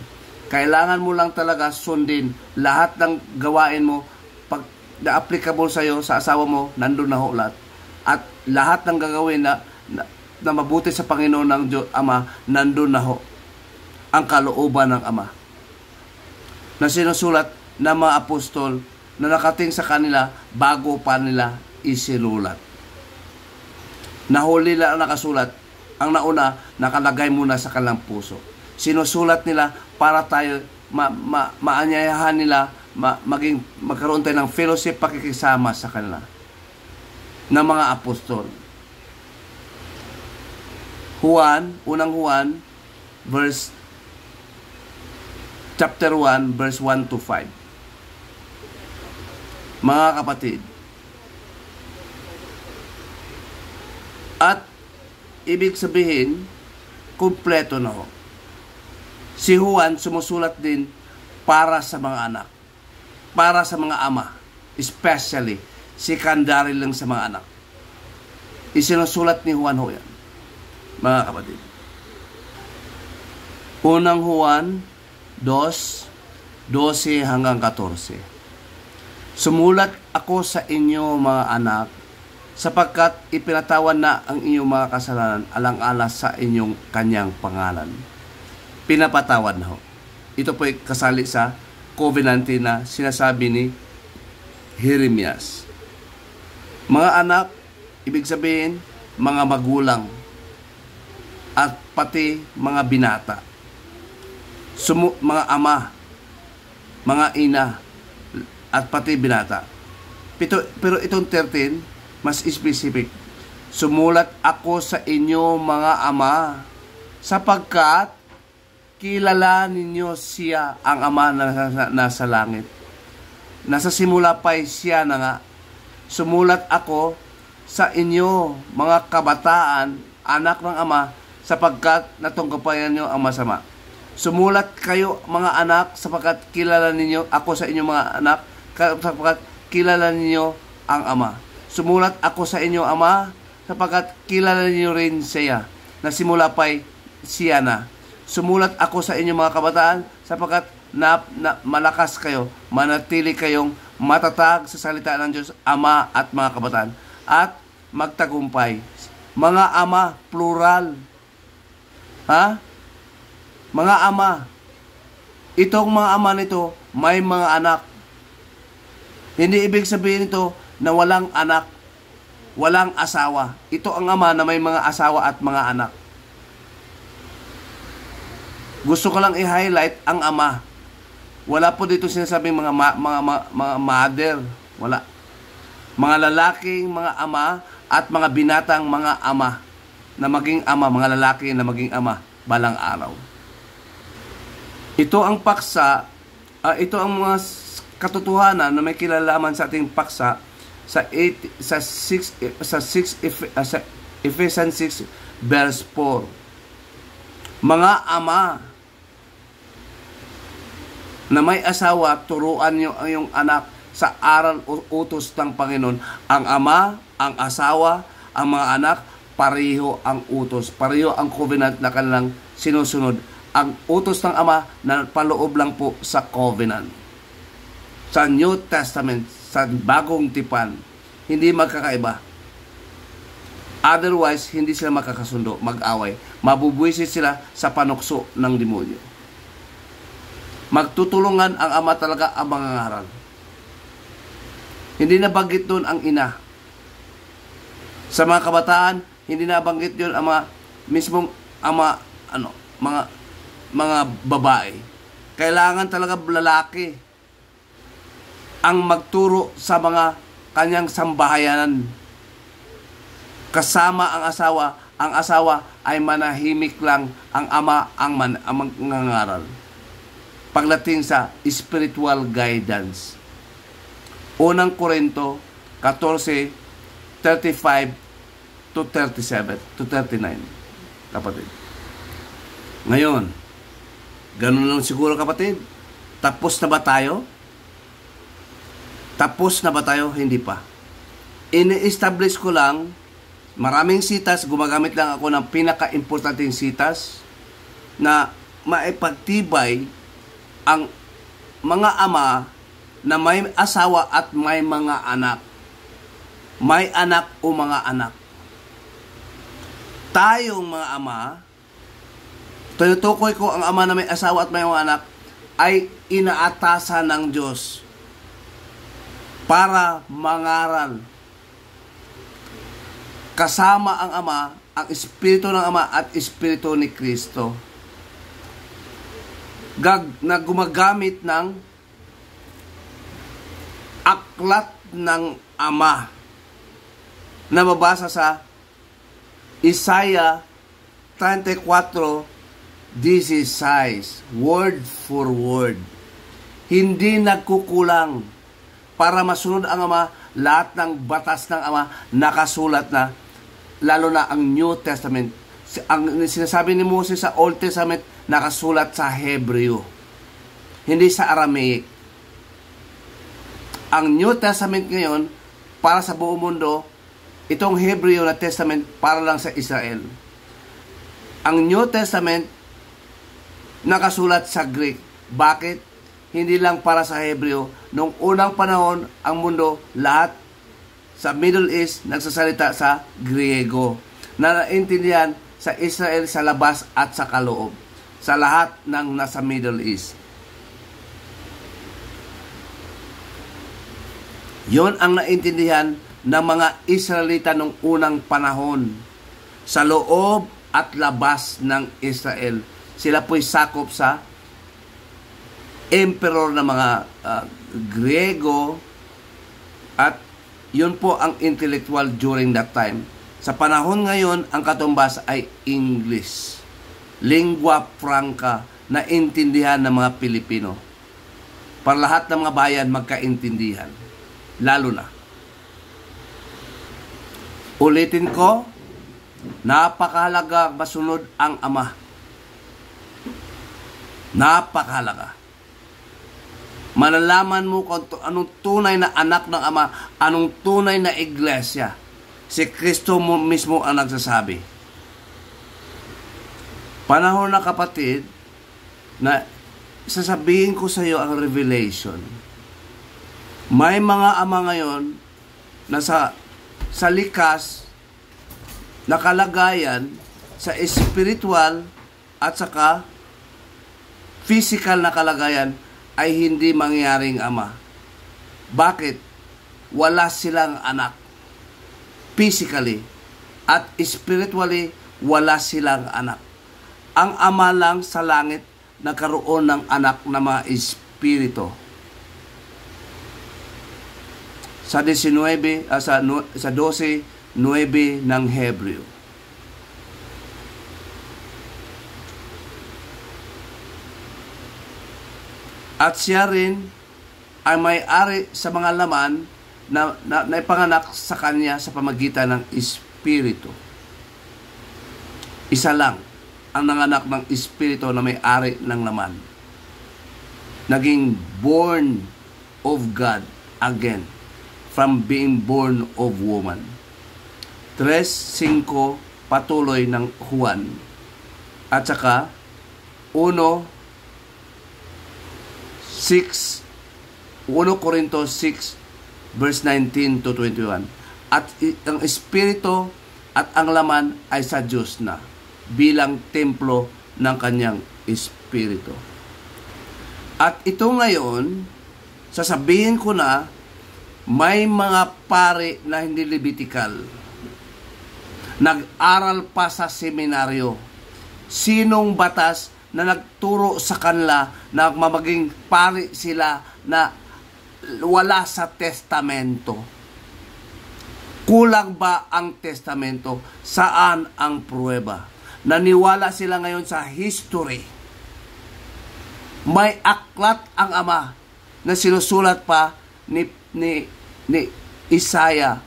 Kailangan mo lang talaga sundin lahat ng gawain mo. Pag na-applicable sa'yo, sa asawa mo, nandun na ho lahat. At lahat ng gagawin na mabuti sa Panginoon ng Diyos Ama, nandun na ho ang kalooban ng Ama na sinusulat ng mga apostol na nakating sa kanila bago pa nila isinulat. Nahuli na nakasulat, ang nauna nakalagay muna sa kanilang puso. Sinusulat nila para tayo maanyayahan nila, magkaroon tayo ng fellowship, pakikisama sa kanila ng mga apostol. Unang Juan, chapter 1, verse 1 to 5. Mga kapatid, at ibig sabihin, kumpleto na ho. Si Juan sumusulat din para sa mga anak, para sa mga ama, especially, secondary lang sa mga anak. Isinusulat ni Juan ho yan, mga kapatid. Unang Juan 2:12 hanggang 14. Sumulat ako sa inyo, mga anak, sapagkat ipinatawan na ang inyong mga kasalanan alang-alang sa inyong kanyang pangalan. Pinapatawad na ho. Ito po ay kasali sa covenant na sinasabi ni Jeremias. Mga anak, ibig sabihin, mga magulang, at pati mga binata. Mga ama, mga ina, at pati binata. Pero itong 13, mas specific. Sumulat ako sa inyo, mga ama, sapagkat kilala ninyo siya, ang Ama na nasa langit. Nasa simula pa'y siya na nga. Sumulat ako sa inyo, mga kabataan, anak ng Ama, sapagkat natungkapayan nyo ang masama. Sumulat kayo, mga anak, sapagkat kilala ninyo ako sa inyo, mga anak, sapagkat kilala ninyo ang Ama. Sumulat ako sa inyo, Ama, sapagkat kilala ninyo rin siya, na simula pa'y siya na. Sumulat ako sa inyo, mga kabataan, sapagkat malakas kayo, manatili kayong matatag sa salita ng Diyos, Ama at mga kabataan, at magtagumpay. Mga ama, plural. Ha? Mga ama. Itong mga ama nito, may mga anak. Hindi ibig sabihin ito na walang anak, walang asawa. Ito ang ama na may mga asawa at mga anak. Gusto ko lang i-highlight ang ama. Wala po dito sinasabing mga mother. Wala. Mga lalaking mga ama at mga binatang mga ama na maging ama, mga lalaki na maging ama balang araw. Ito ang paksa, ito ang mga katotohanan na may kilalaman sa ating paksa sa Ephesians 6 verse 4. Mga ama na may asawa, turuan niyo ang iyong anak sa aral o utos ng Panginoon. Ang ama, ang asawa, ang mga anak, pareho ang utos. Pareho ang covenant na kanilang sinusunod. Ang utos ng ama na paloob lang po sa covenant. Sa New Testament, sa bagong tipan, hindi magkakaiba. Otherwise, hindi sila makakasundo, mag-away. Mabubuisit sila sa panukso ng demonyo. Magtutulungan ang ama talaga ang mga ngaral. Hindi nabanggit doon ang ina. Sa mga kabataan, hindi nabanggit doon ang mga mismong ama, mga babae. Kailangan talaga lalaki ang magturo sa mga kanyang sambahayanan. Kasama ang asawa. Ang asawa ay manahimik lang, ang ama ang mangangaral. Pagdating sa spiritual guidance. Unang Korinto 14:35 to 37 to 39, kapatid. Ngayon, ganun lang siguro, kapatid. Tapos na ba tayo? Tapos na ba tayo? Hindi pa. Ini-establish ko lang, maraming sitas, gumagamit lang ako ng pinaka-importanting sitas na maipagtibay ang mga ama na may asawa at may mga anak. May anak o mga anak. Tayong mga ama, tinutukoy ko ang ama na may asawa at may mga anak, ay inaatasan ng Diyos para mangaral. Kasama ang ama, ang espiritu ng ama at espiritu ni Kristo. Na gumagamit ng aklat ng ama na mabasa sa Isaiah 34:16, word for word. Hindi nagkukulang. Para masunod ang ama, lahat ng batas ng ama nakasulat na, lalo na ang New Testament. Ang sinasabi ni Moses sa Old Testament, nakasulat sa Hebreo, hindi sa Aramaic. Ang New Testament ngayon, para sa buong mundo, itong Hebreo na Testament para lang sa Israel. Ang New Testament, nakasulat sa Greek. Bakit? Hindi lang para sa Hebreo. Noong unang panahon, ang mundo, lahat sa Middle East, nagsasalita sa Griego. Na naintindihan sa Israel sa labas at sa kaloob. Sa lahat ng nasa Middle East. Yon ang naintindihan ng mga Israelita noong unang panahon. Sa loob at labas ng Israel. Sila po'y sakop sa emperor ng mga Griego, at yun po ang intellectual during that time. Sa panahon ngayon, ang katumbas ay English. Lingua franca na intindihan ng mga Pilipino. Para lahat ng mga bayan magkaintindihan. Lalo na. Ulitin ko, napakahalaga masunod ang ama. Napakahalaga. Malalaman mo kung anong tunay na anak ng ama, anong tunay na iglesia. Si Kristo mo mismo ang nagsasabi. Panahon na, kapatid, na sasabihin ko sa iyo ang revelation. May mga ama ngayon na sa likas na kalagayan, sa spiritual at saka physical na kalagayan, ay hindi mangyaring ama. Bakit? Wala silang anak. Physically at spiritually, wala silang anak. Ang ama lang sa langit nagkaroon ng anak na mga espiritu. Sa 12, sa 12:9 ng Hebreo. At siya rin ay may-ari sa mga laman na ipanganak sa kanya sa pamagitan ng Espiritu. Isa lang ang nanganak ng Espiritu na may-ari ng laman. Naging born of God again from being born of woman. 3:5 patuloy ng Juan. At saka 1 Corinto 6 verse 19 to 21. At ang espiritu at ang laman ay sa Diyos na bilang templo ng kanyang espiritu. At ito ngayon, sasabihin ko na, may mga pare na hindi Levitical. Nag-aral pa sa seminaryo. sinong batas na nagturo sa kanila na maging pari sila na wala sa testamento? Kulang ba ang testamento? Saan ang pruweba? Naniwala sila ngayon sa history. May aklat ang Ama na sinusulat pa ni Isaiah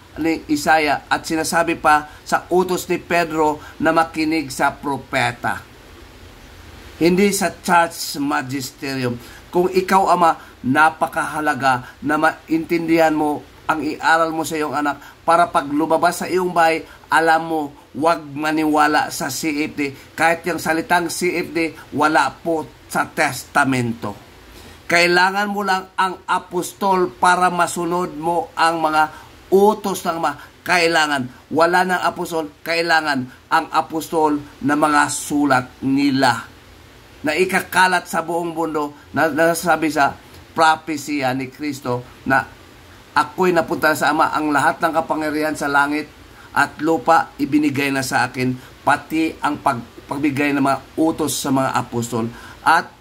at sinasabi pa sa utos ni Pedro na makinig sa propeta. Hindi sa church magisterium. Kung ikaw, Ama, napakahalaga na maintindihan mo ang iaral mo sa iyong anak para pag lumabas sa iyong bahay, alam mo, huwag maniwala sa CFD. Kahit yung salitang CFD, wala po sa testamento. Kailangan mo lang ang apostol para masunod mo ang mga utos ng Ama. Kailangan. Wala ng apostol, kailangan ang apostol na mga sulat nila na ikakalat sa buong mundo na nasasabi sa propesya ni Kristo na ako'y napunta sa Ama, ang lahat ng kapangyarihan sa langit at lupa ibinigay na sa akin, pati ang pagbigay ng mga utos sa mga apostol, at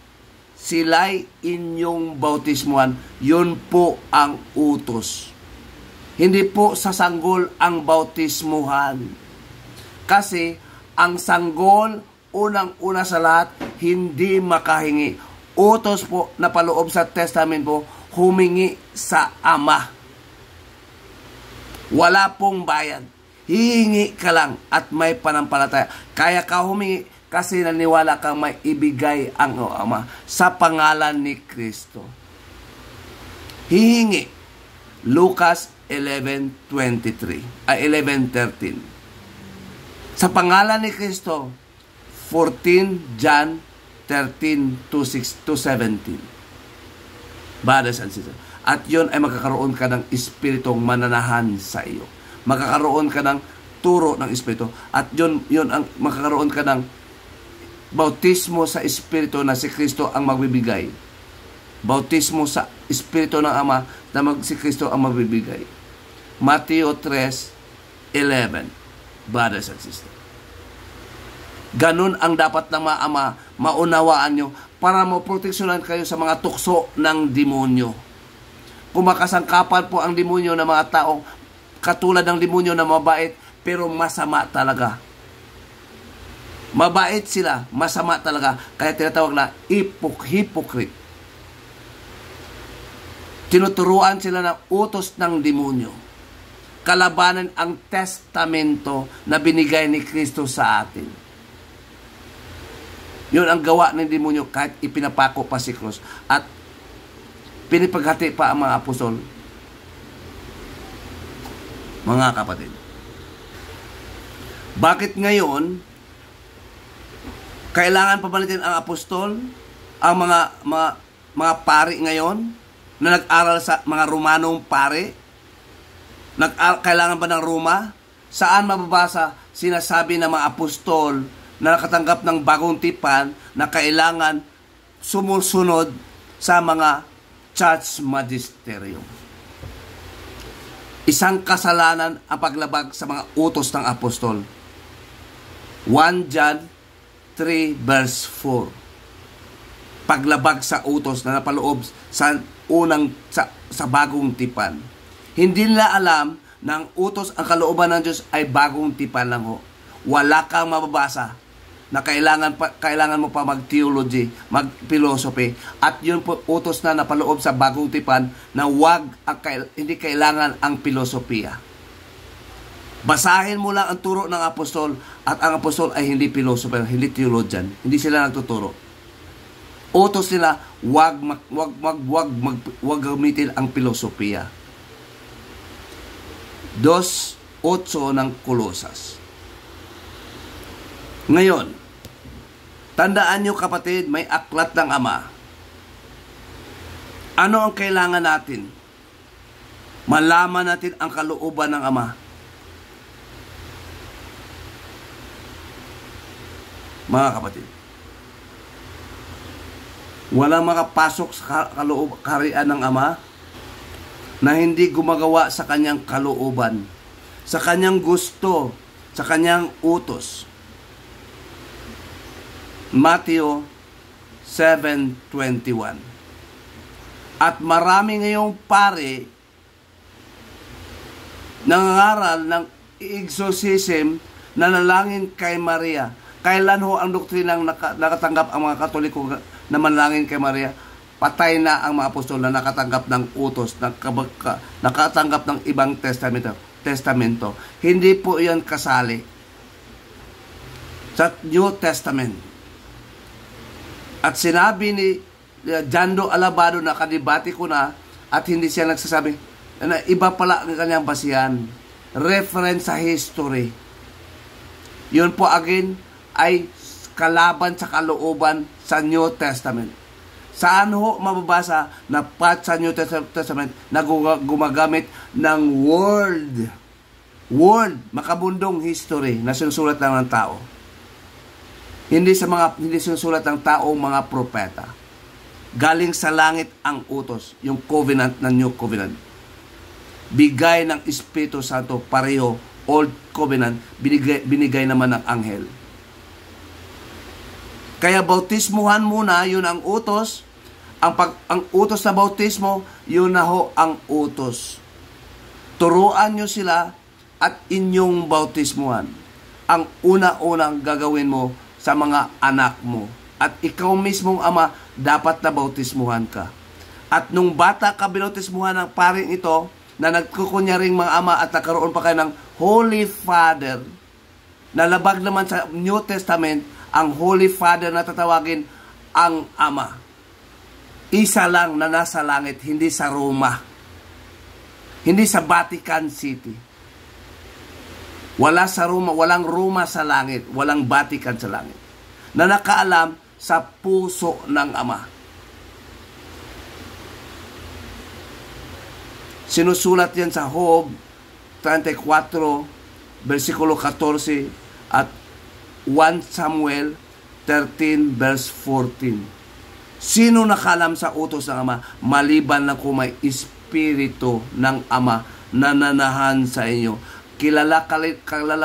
sila'y inyong bautismuhan. Yun po ang utos. Hindi po sa sanggol ang bautismuhan. Kasi ang sanggol, unang-una sa lahat, hindi makahingi. Utos po na paloob sa testament po, humingi sa Ama. Wala pong bayan. Hihingi ka lang at may panampalataya. Kaya ka humingi kasi naniwala kang may ibigay ang Ama sa pangalan ni Kristo. Hihingi. Lucas 11:13. 11:13. Sa pangalan ni Kristo, 14 John 13:2-17. Brothers and sisters. At yun ay magkakaroon ka ng espiritong mananahan sa iyo. Magkakaroon ka ng turo ng espiritu. At yun ang magkakaroon ka ng bautismo sa espiritu na si Kristo ang magbibigay. Bautismo sa espiritu ng Ama na si Kristo ang magbibigay. Mateo 3:11. Brothers and sisters. Ganun ang dapat ng mga Ama, maunawaan nyo para maproteksyonan kayo sa mga tukso ng demonyo. Kumakasangkapan po ang demonyo ng mga taong katulad ng demonyo na mabait pero masama talaga. Mabait sila, masama talaga. Kaya tinatawag na hypocrite. Tinuturuan sila ng utos ng demonyo. Kalabanan ang testamento na binigay ni Kristo sa atin. Yun ang gawa ng demonyo kahit ipinapako pa si Cruz. At pinipaghati pa ang mga apostol. Mga kapatid. Bakit ngayon kailangan pabalitin ang apostol, ang mga pari ngayon na nag-aral sa mga Romanong pari? Kailangan ba ng Roma? Saan mababasa sinasabi ng mga apostol na nakatanggap ng bagong tipan na kailangan sumusunod sa mga church magisterium? Isang kasalanan ang paglabag sa mga utos ng apostol. 1 John 3 verse 4. Paglabag sa utos na napaloob sa bagong tipan. Hindi nila alam na ang utos, ang kalooban ng Diyos ay bagong tipan lang ho. Wala kang mababasa na kailangan mo pa mag-theology, mag-philosophy. At yun po utos na napaloob sa bagong tipan na hindi kailangan ang filosofiya. Basahin mo lang ang turo ng apostol, at ang apostol ay hindi philosopher, hindi theologian. Hindi sila nagtuturo. Utos nila, wag gamitin ang filosofiya. 2:8 ng Kolosas. Ngayon, tandaan nyo kapatid, may aklat ng Ama. Ano ang kailangan natin? Malaman natin ang kalooban ng Ama. Mga kapatid, walang makapasok sa kaharian ng Ama na hindi gumagawa sa kanyang kalooban, sa kanyang gusto, sa kanyang utos. Matthew 7:21. At marami ngayong pare nangangaral ng exorcism, nanalangin kay Maria. Kailan ho ang doktrinang nakatanggap ang mga Katoliko na manalangin kay Maria? Patay na ang mga apostol na nakatanggap ng utos, nakatanggap ng ibang testamento. Hindi po yan kasali sa New Testament. At sinabi ni Jando Alabado na kadibati ko na, at hindi siya nagsasabi na iba pala ang kanyang basihan. Reference sa history. Yun po again ay kalaban sa kalooban sa New Testament. Saan ho mababasa na pat sa New Testament na gumagamit ng world, makabundong history na sinusulat lang ng tao. Hindi sinusulat ng tao mga propeta. Galing sa langit ang utos, yung covenant ng New Covenant. Bigay ng Espiritu Santo, pareho, Old Covenant, binigay naman ng anghel. Kaya bautismuhan muna, yun ang utos. Ang utos na bautismo, yun na ho ang utos. Turuan nyo sila at inyong bautismuhan. Ang una-unang gagawin mo sa mga anak mo. At ikaw mismong ama, dapat na bautismuhan ka. At nung bata ka binautismuhan ng paring ito, na nagkukunyaring mga ama at nagkaroon pa kayo ng Holy Father, nalabag naman sa New Testament, ang Holy Father na tatawagin ang Ama. Isa lang na nasa langit, hindi sa Roma. Hindi sa Vatican City. Wala sa Roma, walang Roma sa langit, walang Vatican sa langit. Na nakaalam sa puso ng Ama. Sinusulat yan sa Job 34, versikulo 14 at 1 Samuel 13, verse 14. Sino nakalam sa utos ng Ama? Maliban na kung may Espiritu ng Ama na nanahan sa inyo. Kilala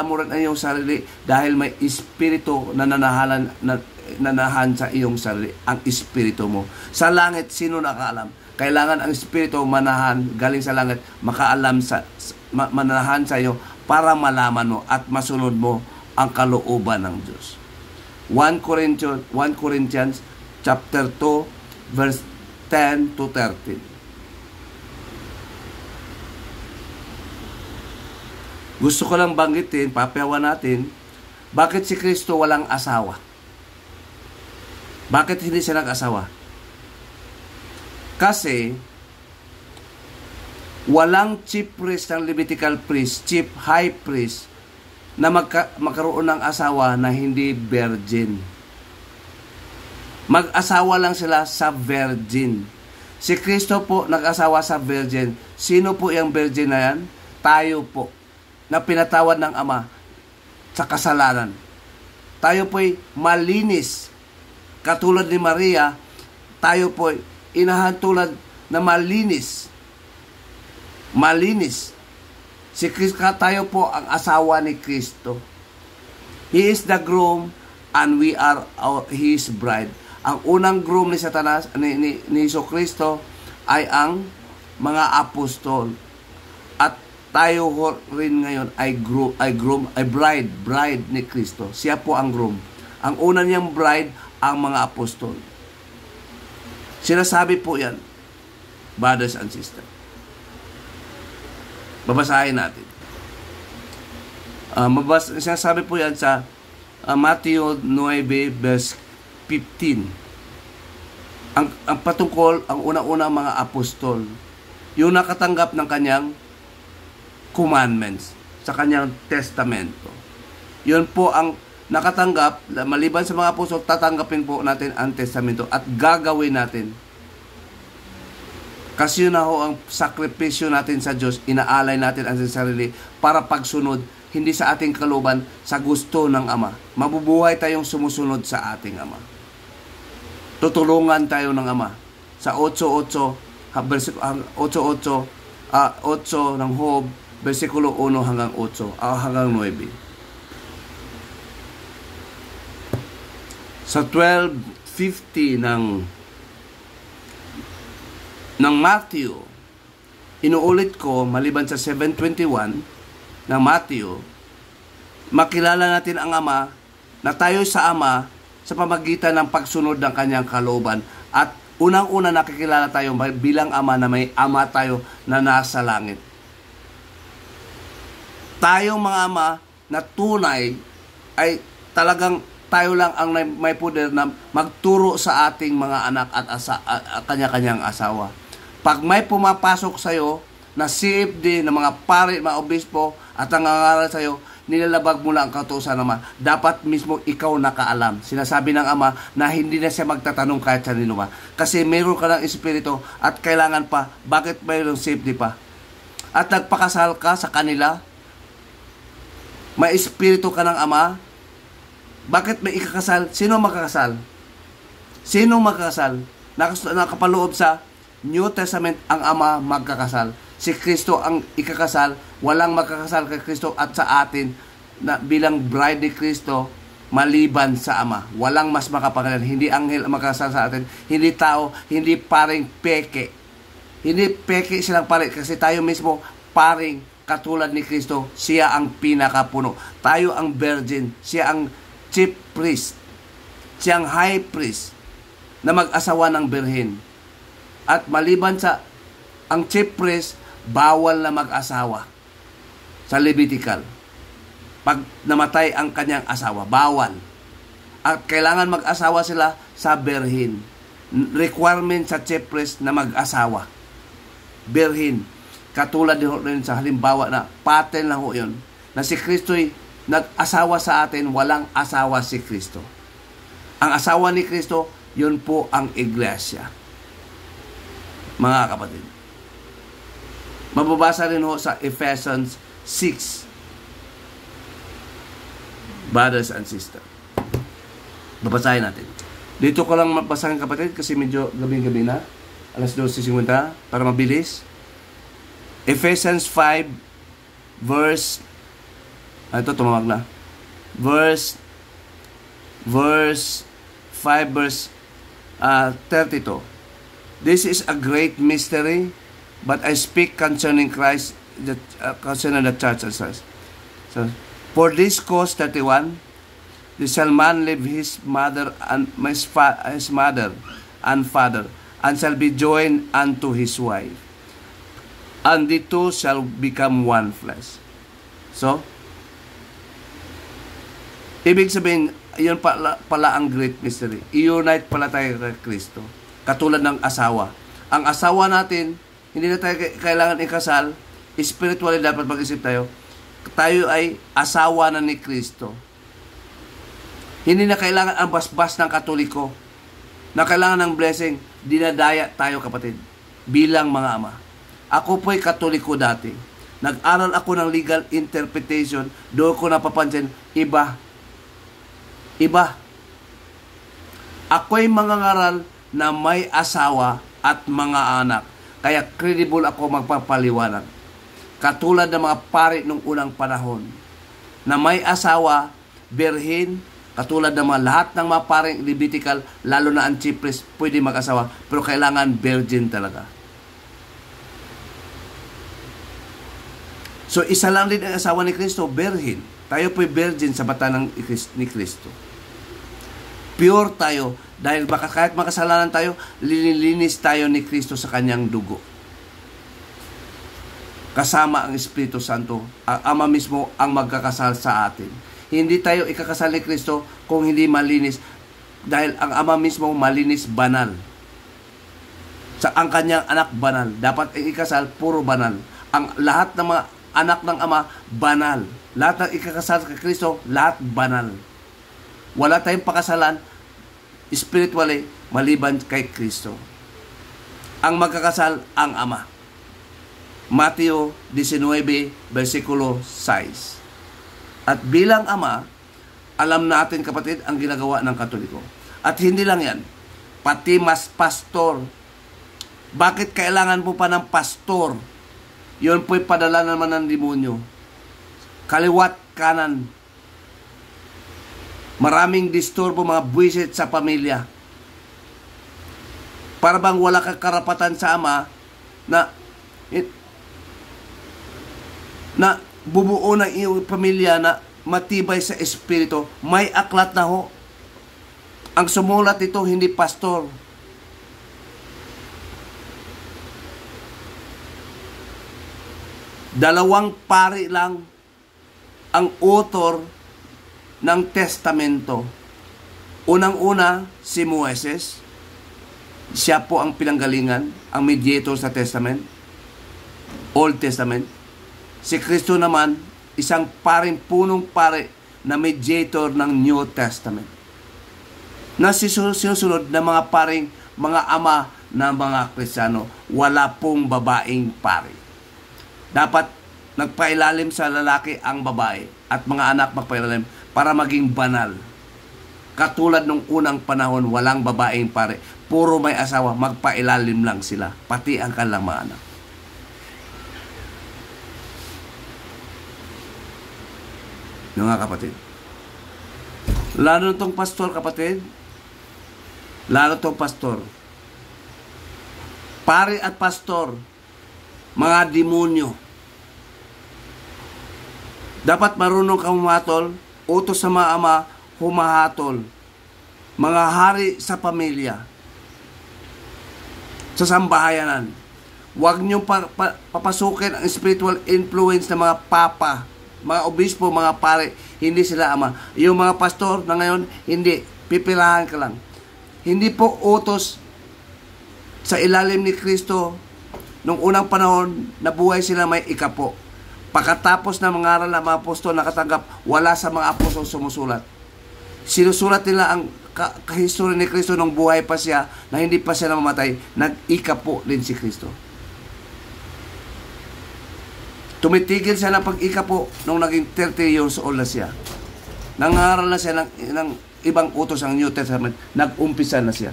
mo rin ang iyong sarili dahil may Espiritu na nanahan sa iyong sarili. Ang Espiritu mo. Sa langit, sino nakaalam? Kailangan ang Espiritu manahan, galing sa langit, manahan sa iyo para malaman mo at masunod mo ang kalooban ng Diyos. 1 Corinthians chapter 2, verse 10 to 13. Gusto ko lang banggitin, papayawan natin, bakit si Kristo walang asawa? Bakit hindi siya nag-asawa? Kasi walang chief priest ng Levitical priest, chief high priest na magkaroon ng asawa na hindi virgin. Mag-asawa lang sila sa virgin. Si Kristo po nag-asawa sa virgin. Sino po yung virgin na yan? Tayo po, na pinatawad ng Ama sa kasalanan. Tayo po'y malinis. Katulad ni Maria, tayo po'y inahantulad na malinis. Malinis. Si Kristo, tayo po ang asawa ni Kristo. He is the groom and we are His bride. Ang unang groom ni Satanas, ni Jesucristo ay ang mga apostol. At tayo rin ngayon ay bride ni Kristo. Siya po ang groom. Ang una niyang bride, ang mga apostol. Sinasabi po yan, brothers and sisters. Babasahin natin. Sinasabi po yan sa Matthew 9, verse 15. Ang patungkol, ang una-una mga apostol, yung nakatanggap ng kanyang commandments, sa kanyang testamento. Yun po ang nakatanggap, maliban sa mga apostol, tatanggapin po natin ang testamento at gagawin natin. Kasi yun na ho ang sakripisyo natin sa Diyos, inaalay natin ang sarili para pagsunod, hindi sa ating kalooban, sa gusto ng Ama. Mabubuhay tayong sumusunod sa ating Ama. Tutulungan tayo ng Ama. Sa 8:8 ng Job, versikulo 1 hanggang 9. Sa 12:50 ng Matthew, inuulit ko, maliban sa 7:21 ng Matthew, makilala natin ang Ama, na tayo sa Ama sa pamagitan ng pagsunod ng kanyang kalooban. At unang-una nakikilala tayo bilang Ama na may Ama tayo na nasa langit. Tayong mga ama na tunay ay talagang tayo lang ang may poder na magturo sa ating mga anak at kanya-kanyang asawa. Pag may pumapasok sa'yo na CFD, na mga pari, mga obispo, at nangangaral sa'yo, nilalabag mo lang ang kautusan ng Ama. Dapat mismo ikaw nakaalam. Sinasabi ng Ama na hindi na siya magtatanong kahit sa nino ba. Kasi meron ka ng espiritu at kailangan pa, bakit mayroong CFD pa? At nagpakasal ka sa kanila, may espiritu ka ng Ama, bakit may ikakasal? Sino makakasal? Sino makakasal? Nakapaloob sa New Testament ang Ama magkakasal. Si Kristo ang ikakasal, walang magkakasal kay Kristo at sa atin na bilang bride ni Kristo maliban sa Ama. Walang mas makapangalan. Hindi anghel ang magkakasal sa atin, hindi tao, hindi paring peke. Hindi peke silang pare kasi tayo mismo paring katulad ni Kristo, siya ang pinakapuno. Tayo ang virgin, siya ang chief priest, siya ang high priest na mag-asawa ng birhen. At maliban sa ang chief priest, bawal na mag-asawa sa Levitical. Pag namatay ang kanyang asawa, bawal. At kailangan mag-asawa sila sa birhen. Requirement sa chief priest na mag-asawa. Birhen. Katulad din sa halimbawa na pattern lang ho yun, na si Kristo'y nag-asawa sa atin, walang asawa si Kristo. Ang asawa ni Kristo, yun po ang iglesia. Mga kapatid. Mababasa rin ho sa Ephesians 6. Brothers and sisters. Babasahin natin. Dito ko lang mabasahin kapatid kasi medyo gabi-gabi na. Alas 12:50 para mabilis. Ephesians 5 verse ito tumawag na verse 5 verse 32. This is a great mystery, but I speak concerning Christ, concerning the church. So, for this cause, 31, the shall man leave his mother and his mother and father, and shall be joined unto his wife, and the two shall become one flesh. So, ibig sabihin, yun pala ang great mystery. I-unite pala tayo kay Kristo. Katulad ng asawa. Ang asawa natin, hindi na tayo kailangan ikasal. Spiritually dapat mag-isip tayo. Tayo ay asawa na ni Kristo. Hindi na kailangan ang basbas ng Katoliko. Na kailangan ng blessing. Dinadaya tayo kapatid. Bilang mga ama. Ako po'y Katoliko dati. Nag-aral ako ng legal interpretation. Doon ko napapansin, iba. Ako'y mangangaral na may asawa at mga anak. Kaya credible ako magpapaliwanag. Katulad ng mga pari nung unang panahon. Na may asawa, birhen, katulad ng mga lahat ng mga paring Levitical, lalo na ang chief priest, pwede mag-asawa. Pero kailangan virgin talaga. So, isa lang din ang asawa ni Kristo, virgin. Tayo po'y virgin sa bata ni Kristo. Pure tayo, dahil kahit makasalanan tayo, lilinis tayo ni Kristo sa kanyang dugo. Kasama ang Espiritu Santo, ang Ama mismo ang magkakasal sa atin. Hindi tayo ikakasal ni Kristo kung hindi malinis, dahil ang Ama mismo malinis, banal. Ang kanyang anak banal. Dapat ikasal, puro banal. Ang lahat ng mga anak ng Ama, banal. Lahat ng ikakasal kay Kristo, lahat banal. Wala tayong pakasalan spiritually maliban kay Kristo. Ang magkakasal, ang Ama. Mateo 19, versikulo 6. At bilang Ama, alam natin kapatid ang ginagawa ng Katoliko. At hindi lang yan, pati mas pastor. Bakit kailangan po pa ng pastor? Yun po'y padala naman ng demonyo. Kaliwat kanan. Maraming disturbo, mga buwisit sa pamilya. Para bang wala kang karapatan sa ama na bumuo ng iyong pamilya na matibay sa espiritu. May aklat na ho. Ang sumulat ito, hindi pastor. Dalawang pari lang ang author ng testamento. Unang-una, si Moises. Siya po ang pinanggalingan, ang mediator sa testament, Old Testament. Si Kristo naman, isang punong pare na mediator ng New Testament, na sinusunod ng mga paring, mga ama na mga Kristiyano. Wala pong babaeng pare. Dapat nagpailalim sa lalaki ang babae at mga anak magpailalim para maging banal. Katulad nung unang panahon, walang babaeng pare. Puro may asawa, magpailalim lang sila. Pati ang kanilang mga anak. Yung mga kapatid. Lalo itong pastor, kapatid. Lalo itong pastor. Pare at pastor, mga demonyo. Dapat marunong kang humatol, utos sa mga ama, humahatol. Mga hari sa pamilya, sa sambahayanan. Huwag niyong papasukin ang spiritual influence ng mga papa, mga obispo, mga pare. Hindi sila ama. Yung mga pastor na ngayon, hindi. Pipirahan ka lang. Hindi po utos sa ilalim ni Kristo. Nung unang panahon, nabuhay sila may ikapo. Pagkatapos na mangaral ng mga apostol nakatanggap, wala sa mga apostol sumusulat. Sinusulat nila ang kahistory ni Kristo nung buhay pa siya, na hindi pa siya namamatay. Nag-ikapo din si Kristo. Tumitigil siya ng pag-ikapo nung naging 30 years old na siya. Nangaral na siya ng ibang utos ng New Testament. Nag-umpisa na siya.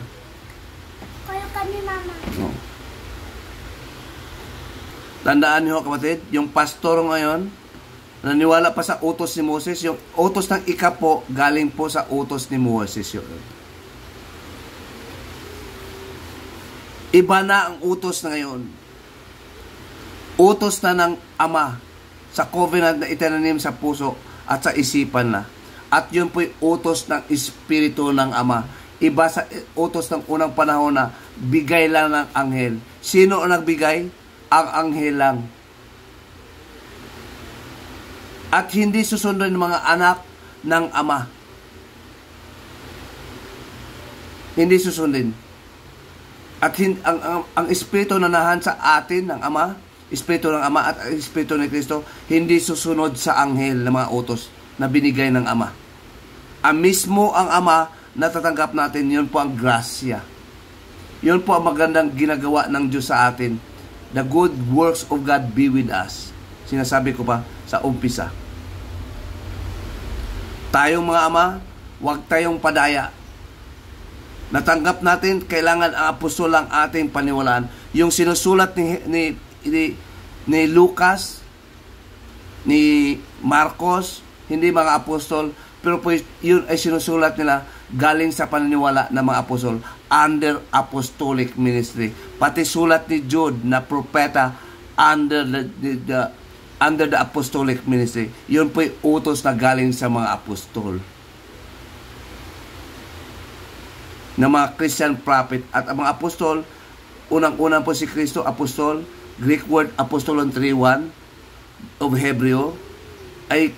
Kayo kami, Mama. No. Tandaan niyo, kapatid, yung pastor ngayon, naniwala pa sa utos ni Moses. Yung utos ng ikapo, galing po sa utos ni Moses yun. Iba na ang utos na ngayon. Utos na ng Ama sa covenant na itinanim sa puso at sa isipan na. At yun po'y utos ng Espiritu ng Ama. Iba sa utos ng unang panahon na bigay lang ng anghel. Sino ang nagbigay? Ang anghel lang. At hindi susundin ng mga anak ng Ama. Hindi susundin. At ang Espiritu na nahan sa atin ng Ama, Espiritu ng Ama at Espiritu ni Kristo, hindi susunod sa anghel ng mga utos na binigay ng Ama. Mismo ang Ama na tatanggap natin, yun po ang grasya. Yun po ang magandang ginagawa ng Diyos sa atin. The good works of God be with us. Sinasabi ko pa sa umpisa. Tayong mga ama, huwag tayong padaya. Natanggap natin, kailangan ang apostol ang ating paniwalaan. Yung sinusulat ni Lucas, ni Marcos, hindi mga apostol, pero po yun ay sinusulat nila galing sa paniniwala ng mga apostol under apostolic ministry. Pati sulat ni Jude na propeta under the apostolic ministry. Yun po'y utos na galing sa mga apostol. Na mga Christian prophet. At ang mga apostol, unang-unang po si Kristo, apostol. Greek word apostolon 3:1 of Hebreo, ay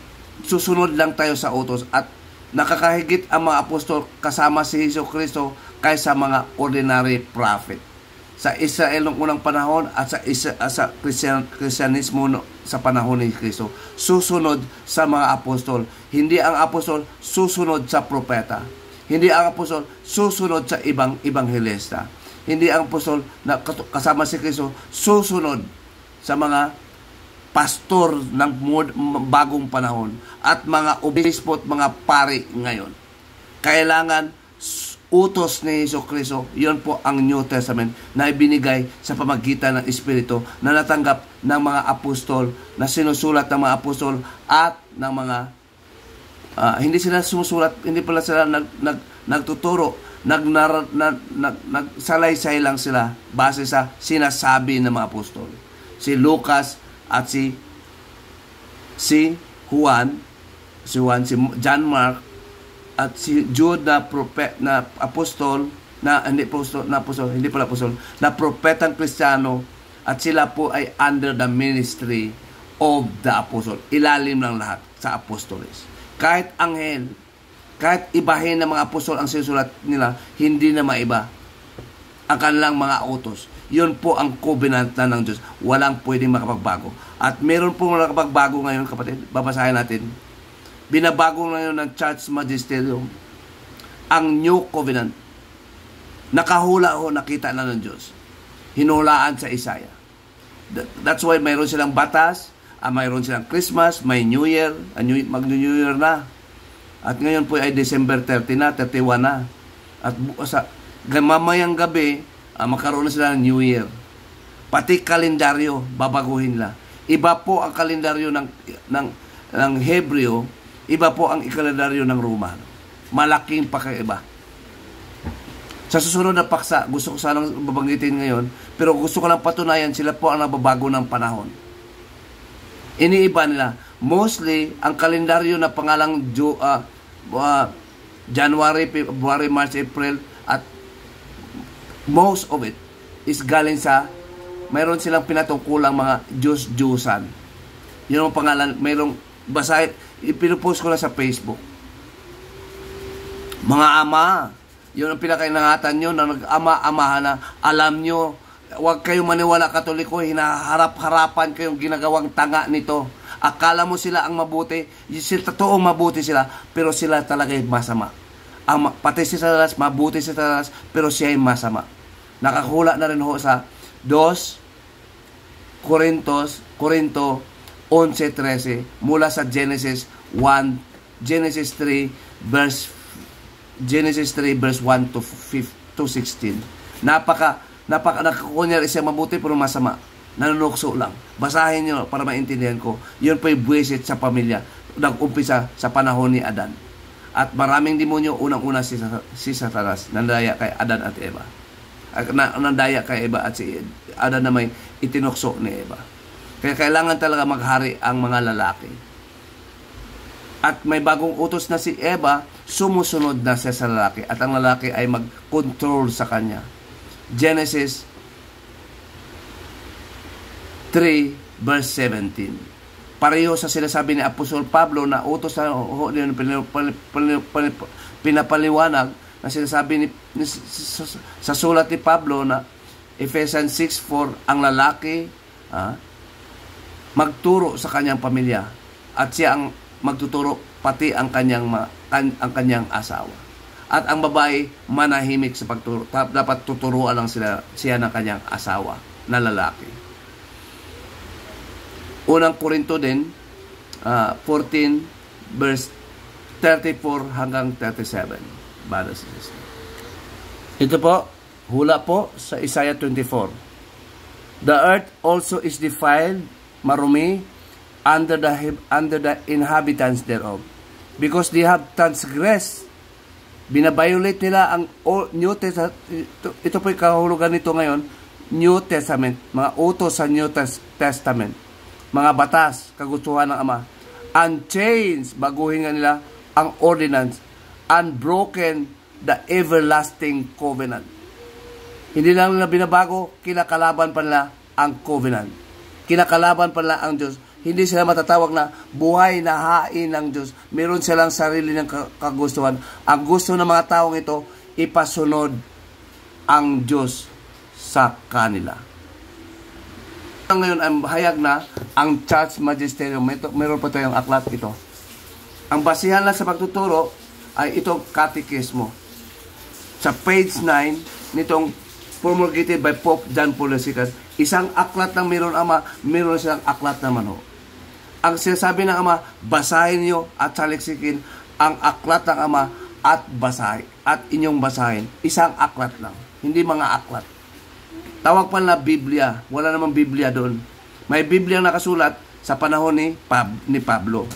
susunod lang tayo sa utos. At nakakahigit ang mga apostol kasama si Hesus Kristo kaysa mga ordinary prophet. Sa Israel noong unang panahon at sa Kristyanismo sa panahon ni Kristo, susunod sa mga apostol. Hindi ang apostol susunod sa propeta. Hindi ang apostol susunod sa ibang ebanghelista. Hindi ang apostol na kasama si Kristo susunod sa mga pastor ng bagong panahon at mga obispo at mga pari ngayon. Kailangan utos ni Hesus Kristo, yun po ang New Testament na ibinigay sa pamagitan ng Espiritu na natanggap ng mga apostol, na sinusulat ng mga apostol at ng mga Hindi sila sumusulat, hindi pala sila nagtuturo, nagsalaysay lang sila base sa sinasabi ng mga apostol. Si Lucas at si Juan, si John Mark at si Jude na apostol na propetang Kristiyano, at sila po ay under the ministry of the apostle. Ilalim ng lahat sa apostoles. Kahit anghel, kahit ibahin ng mga apostol ang sinusulat nila, hindi na maiba ang kanilang mga utos. Yun po ang covenant na ng Diyos. Walang pwedeng makapagbago. At meron pong nakapagbago ngayon, kapatid. Babasahin natin. Binabago ngayon ng Church Magisterium ang New Covenant. Nakahula nakita na ng Diyos. Hinulaan sa Isaiah. That's why mayroon silang batas, mayroon silang Christmas, may New Year, mag-New Year na. At ngayon po ay December 30 na, 31 na. At mamayang gabi, magkaroon na sila ng New Year. Pati kalendaryo, babaguhin nila. Iba po ang kalendaryo ng Hebreo, iba po ang kalendaryo ng Romano. Malaking pakaiba. Sa susunod na paksa, gusto ko sanang babanggitin ngayon, pero gusto ko lang patunayan, sila po ang nababago ng panahon. Iniiba nila. Mostly, ang kalendaryo na pangalang January, February, March, April, at most of it is galing sa, mayroon silang pinatungkulang mga Diyos-Diyusan. Yun ang pangalan, mayroong basahin, ipinupost ko na sa Facebook. Mga ama, yun ang pinakainangatan nyo, na nag-ama-amahan na, alam nyo, huwag kayong maniwala Katoliko, hinaharap-harapan kayong ginagawang tanga nito. Akala mo sila ang mabuti, totoong mabuti sila, pero sila talaga ay masama. Pati si Satanas, mabuti si Satanas, pero siya ay masama. Nakahula na rin ho sa 2 Korinto 11:13 mula sa Genesis 3 verse 1 to 16. Napaka nakakunyari siya mabuti pero masama. Nanunukso lang. Basahin nyo para maintindihan ko. Yun po yung buwisit sa pamilya. Nag-umpisa sa panahon ni Adan. At maraming demonyo, unang-una si Satanas, nandaya kay Adan at Eva. Nandaya kay Eva at si Adan na may itinukso ni Eva. Kaya kailangan talaga maghari ang mga lalaki. At may bagong utos na si Eva, sumusunod na siya sa lalaki. At ang lalaki ay mag-control sa kanya. Genesis 3 verse 17. Pareho sa sinasabi ni Apostol Pablo na utos na pinapaliwanag na sinasabi sa sulat ni Pablo na Ephesians 6:4, ang lalaki magturo sa kanyang pamilya at siya ang magtuturo pati ang kanyang asawa. At ang babae manahimik sa pagturo. Dapat tuturuan lang siya ng kanyang asawa na lalaki. Unang Korinto din, 14 verse 34 hanggang 37. Ito po, hula po sa Isaiah 24. The earth also is defiled, marumi, under the inhabitants thereof, because they have transgressed. Binabiolate nila ang New Testament. Ito po yung kahulugan nito ngayon, New Testament, mga utos sa New Testament, mga batas, kagustuhan ng Ama. Unchanged, baguhin nga nila ang ordinance. Unbroken, the everlasting covenant. Hindi lang nila binabago, kinakalaban pa nila ang covenant. Kinakalaban pa nila ang Diyos. Hindi sila matatawag na buhay na hain ng Diyos. Meron silang sarili ng kagustuhan. Ang gusto ng mga taong ito, ipasunod ang Diyos sa kanila. Ngayon ang hayag na ang Church Magisterium. Meron pa tayong aklat ito. Ang basihan lang sa pagtuturo ay itong katekismo. Sa page 9 nitong promulgated by Pope John Paul II, isang aklat ng meron Ama, meron silang aklat naman ho. Ang sinasabi ng Ama, basahin nyo at saliksikin ang aklat ng Ama at basahin at inyong basahin. Isang aklat lang, hindi mga aklat. Tawag pa na Biblia. Wala namang Biblia doon. May Biblia nakasulat sa panahon ni Pablo.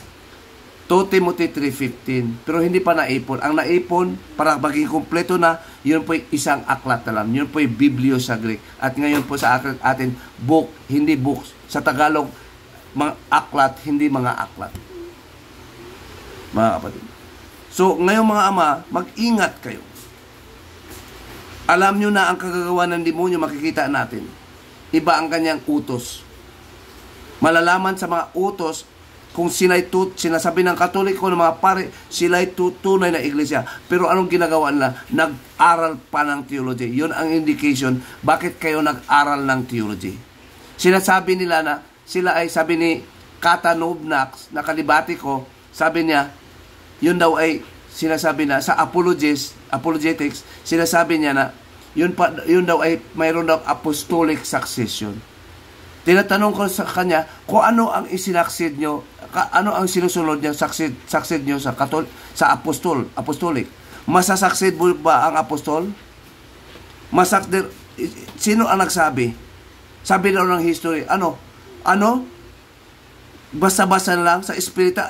2 Timothy 3:15. Pero hindi pa naipon. Ang naipon, para maging kumpleto na, yun po isang aklat na lang. Yun po yung Biblio sa Greek. At ngayon po sa atin, book, hindi books. Sa Tagalog, mga aklat, hindi mga aklat. Mga kapatid. So, ngayon mga ama, mag-ingat kayo. Alam nyo na ang kagagawa ng demonyo, makikita natin. Iba ang kanyang utos. Malalaman sa mga utos kung sinasabi ng Katoliko ng mga pare, sila'y tunay na iglesia. Pero anong ginagawa nila? Nag-aral pa ng theology. Yun ang indication, bakit kayo nag-aral ng theology. Sinasabi nila na, sila ay, sabi ni Kata Novnak, na kalibati ko, sabi niya, yun daw ay, sinasabi na, sa apologetics, sinasabi niya na, yun daw ay, mayroon daw apostolic succession. Tinatanong ko sa kanya kung ano ang isinaksid nyo, ano ang sinusunod niya, succeed nyo sa apostolic. Masasucceed ba ang apostol? Sino ang nagsabi? Sabi daw ng history, ano? Basta-basta lang sa espiritu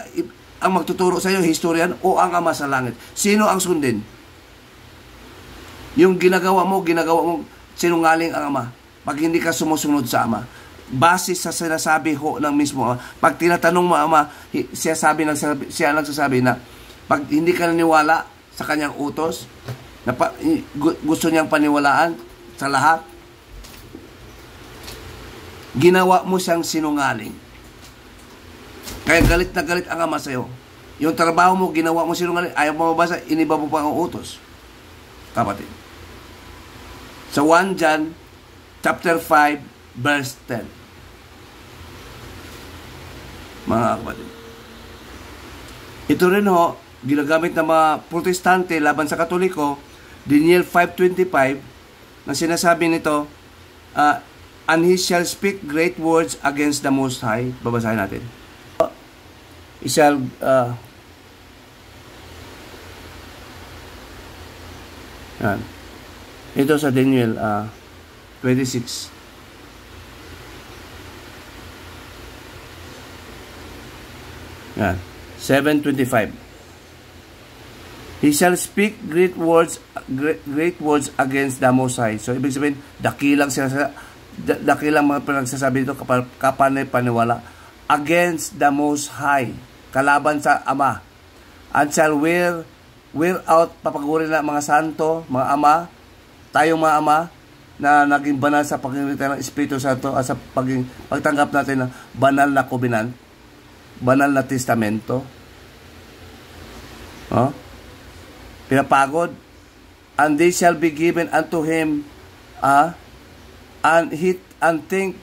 ang magtuturo sa iyo, historian o ang Ama sa langit? Sino ang sundin? Yung ginagawa mo sinungaling ang Ama. Pag hindi ka sumusunod sa Ama. Base sa sinasabi ho ng mismo Ama. Pag tinatanong mo Ama, siya nagsasabi na pag hindi ka naniwala sa kanyang utos, na gusto niyang paniwalaan sa lahat, ginawa mo siyang sinungaling. Kaya galit na galit ang Ama sa'yo. Yung trabaho mo, ginawa mo sinungaling, ayaw mo mabasa, iniba mo pa ang utos. Kapatid. Sa 1 John chapter 5 verse 10. Mga kapatid. Ito rin ho, ginagamit ng mga protestante laban sa Katoliko, Daniel 5:25, na sinasabi nito, and he shall speak great words against the Most High. Babasahin natin. He shall, ito sa Daniel 26. Yan. 7:25. He shall speak great words against the Most High. So, ibig sabihin, dakilang mga pinagsasabi dito, paniwala. Against the Most High. Kalaban sa Ama. And shall wear out, papaguri na mga santo, mga ama, tayong mga ama, na naging banal sa pagkakita ng Espiritu Santo at sa pagtanggap natin ng banal na covenant. Banal na testamento. Pinapagod. And they shall be given unto him and think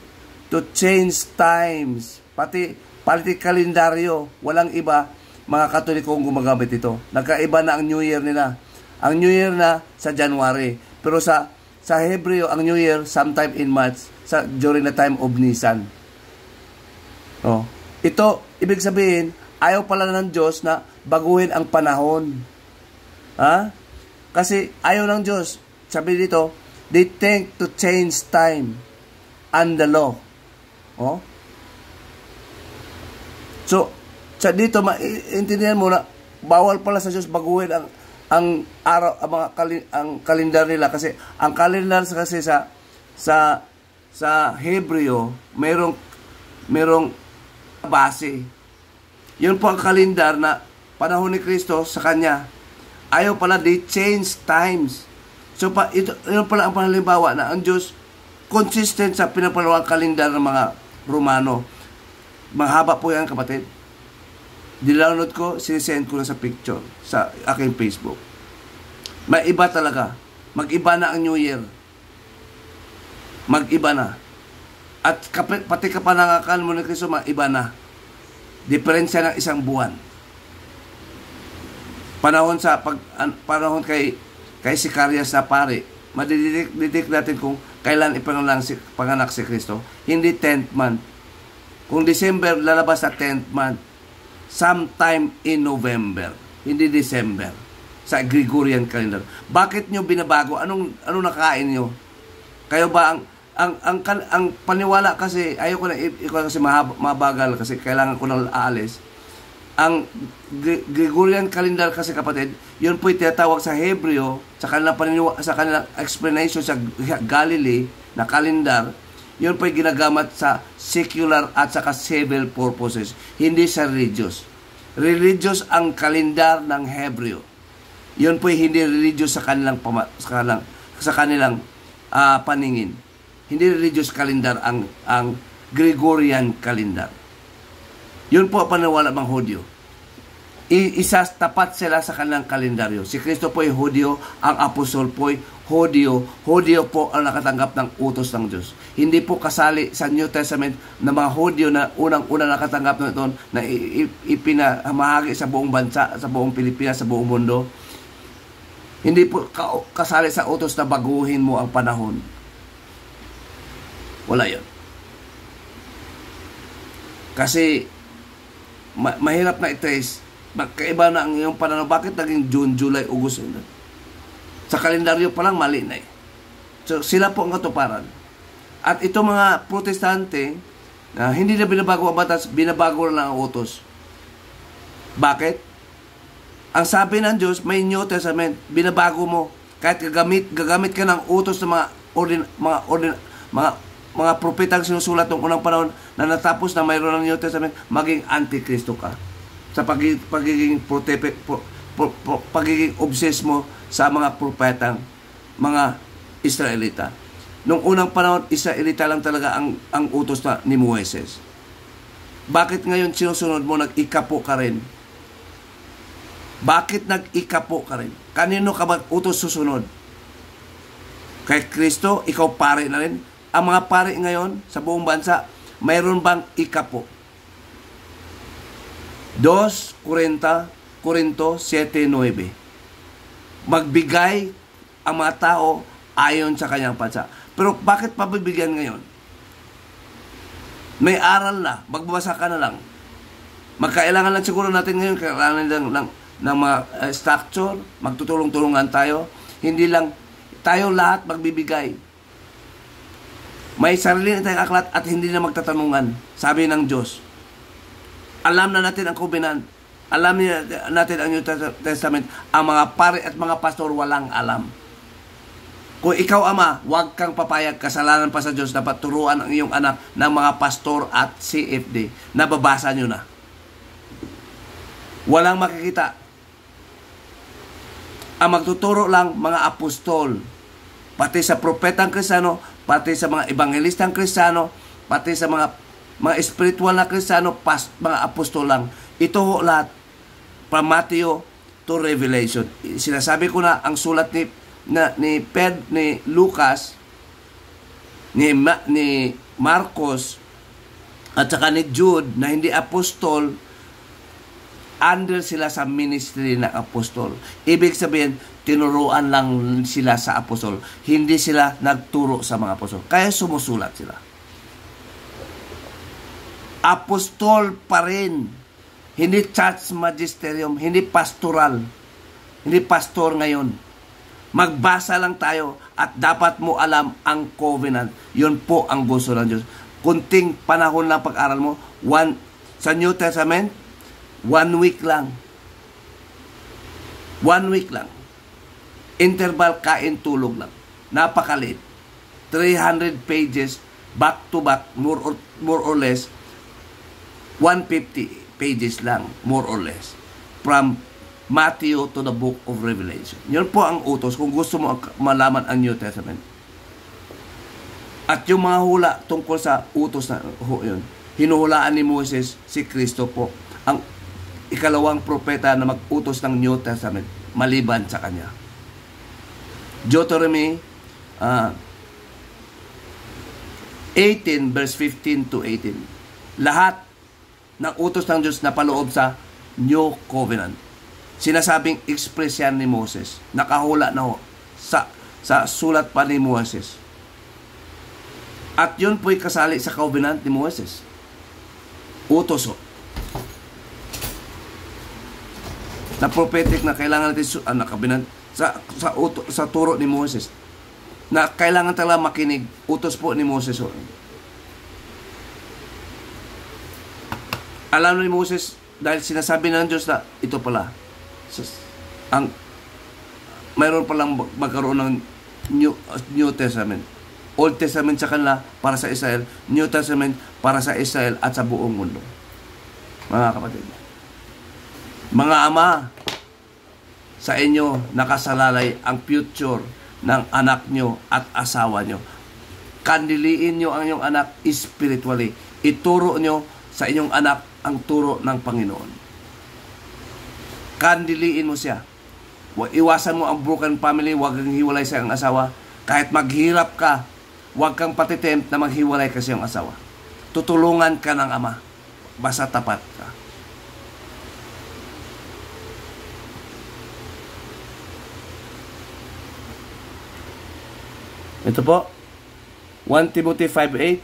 to change times. Pati kalendaryo. Walang iba. Mga Katolikong gumagamit ito. Nagkaiba na ang New Year nila. Ang New Year na sa January. Pero sa Hebreo, ang New Year sometime in March, during the time of Nisan. Ito, ibig sabihin, ayaw pala ng Diyos na baguhin ang panahon. Kasi ayaw ng Diyos. Sabi dito, they think to change time and the law. So, dito, maintindihan mo na bawal pala sa Diyos baguhin ang araw, ang kalendar nila. Kasi ang kalendar kasi sa Hebreo, merong base. Yun po ang kalendar na panahon ni Kristo sa kanya. Ayaw pala, they change times. So, yun pala ang panalimbawa na ang Diyos consistent sa pinapalawang kalendar ng mga Romano. Mahaba po yan, kapatid. Dilownload ko, sinisend ko na sa picture sa aking Facebook. May iba talaga. Mag-iba na ang New Year. Mag-iba na. At pati kapanangakan mo ni Kristo, mag-iba na. Diferensya ng isang buwan. Panahon kay Sicarias na pare, madididik natin kung kailan ipanganak si Kristo. Hindi 10th month. Kung December, lalabas sa 10th month. Sometime in November. Hindi December. Sa Gregorian calendar. Bakit nyo binabago? Anong nakain nyo? Kayo ba ang paniwala kasi, ayaw ko na kasi mabagal kasi kailangan ko nang aalis. Ang Gregorian calendar kasi kapatid, yun po'y tinatawag sa Hebreo, sa kanilang sa kanilang explanation sa Galilee na calendar, yun po'y ginagamit sa secular at saka civil purposes, hindi sa religious. Religious ang kalendar ng Hebreo. Yun po'y hindi religious sa kanilang paningin. Hindi religious calendar ang Gregorian calendar. Yun po ang paniniwala ng Hudyo. Tapat sila sa kanilang kalendaryo. Si Kristo po ay Hudyo, ang apostol po ay Hudyo. Hudyo po ang nakatanggap ng utos ng Diyos. Hindi po kasali sa New Testament na mga Hudyo na unang-una nakatanggap na ito na ipinamahagi sa buong bansa, sa buong Pilipinas, sa buong mundo. Hindi po kasali sa utos na baguhin mo ang panahon. Wala yun. Kasi mahirap na i-trace. Magkaiba na ang iyong pananaw. Bakit naging June, July, August? Sa kalendaryo pa lang, mali na eh. So, sila po ang katuparan. At ito mga protestante, hindi na binabago ang batas, binabago lang ang utos. Bakit? Ang sabi ng Diyos, may New Testament, binabago mo. Kahit gagamit ka ng utos ng mga propetang sinusulat ng unang panahon na natapos na mayroon ng New Testament, maging antikristo ka sa pagiging obsessed mo sa mga propetang mga Israelita. Nung unang panahon, Israelita lang talaga ang utos na ni Moises. Bakit ngayon sinusunod mo, nag-ikapo ka rin? Bakit nag-ikapo ka rin? Kanino ka ba utos susunod? Kay Kristo, ikaw pare na rin. Ang mga pare ngayon sa buong bansa, mayroon bang ikapo? 2 Korinto 7:9. Magbigay ang mga tao ayon sa kanyang bansa. Pero bakit pabibigyan ngayon? May aral na, magbabasa ka na lang. Magkailangan lang siguro natin ngayon, kailangan lang ng mga structure, magtutulong-tulungan tayo. Hindi lang tayo lahat magbibigay. May sarili na tayong aklat at hindi na magtatanungan, sabi ng Diyos. Alam na natin ang covenant. Alam natin ang New Testament. Ang mga pare at mga pastor walang alam. Kung ikaw, ama, huwag kang papayag, kasalanan pa sa Diyos, dapat turuan ang iyong anak ng mga pastor at CFD. Nababasa nyo na. Walang makikita. Ang magtuturo lang, mga apostol. Pati sa propetang Kristiyano, pati sa mga evangelistang Kristiyano, pati sa mga spiritual na Kristiyano, mga apostol lang. Ito ho lahat, from Matthew to Revelation. Sinasabi ko na, ang sulat ni Lucas, ni Marcos, at saka ni Jude, na hindi apostol, under sila sa ministry ng apostol. Ibig sabihin, tinuruan lang sila sa apostol. Hindi sila nagturo sa mga apostol. Kaya sumusulat sila. Apostol pa rin. Hindi church magisterium, hindi pastoral. Hindi pastor ngayon. Magbasa lang tayo at dapat mo alam ang covenant. Yun po ang gusto ng Diyos. Kunting panahon lang pag-aral mo. Sa New Testament, 1 week lang. 1 week lang. Interval, kain, tulog lang. Napakalit. 300 pages, back to back, more or less, 150 pages lang, more or less. From Matthew to the book of Revelation. Yun po ang utos kung gusto mo malaman ang New Testament. At yung mga hula tungkol sa utos na yun, hinuhulaan ni Moses si Kristo po, ang ikalawang propeta na mag-utos ng New Testament maliban sa kanya. Deuteronomy 18 verse 15 to 18. Lahat ng utos ng Diyos na paloob sa New Covenant. Sinasabing express yan ni Moses. Nakahula na ho sa sulat pa ni Moses. At yun po'y kasali sa covenant ni Moses. Utos ho. Na prophetic na kailangan natin nakabinan sa turo ni Moses. Na kailangan talaga makinig. Utos po ni Moses ho. Alam ni Moses dahil sinasabi ng Diyos na ito pala, mayroon palang magkaroon ng New Testament. Old Testament sa kanila para sa Israel, New Testament para sa Israel at sa buong mundo. Mga kapatid, mga ama, sa inyo nakasalalay ang future ng anak nyo at asawa nyo. Kandiliin nyo ang inyong anak spiritually. Ituro nyo sa inyong anak ang turo ng Panginoon. Kandiliin mo siya. Iwasan mo ang broken family, huwag kang hiwalay sa iyong asawa. Kahit maghirap ka, huwag kang patitempt na maghiwalay ka sa iyong asawa. Tutulungan ka ng ama. Basta tapat ka. Ito po, 1 Timothy 5:8.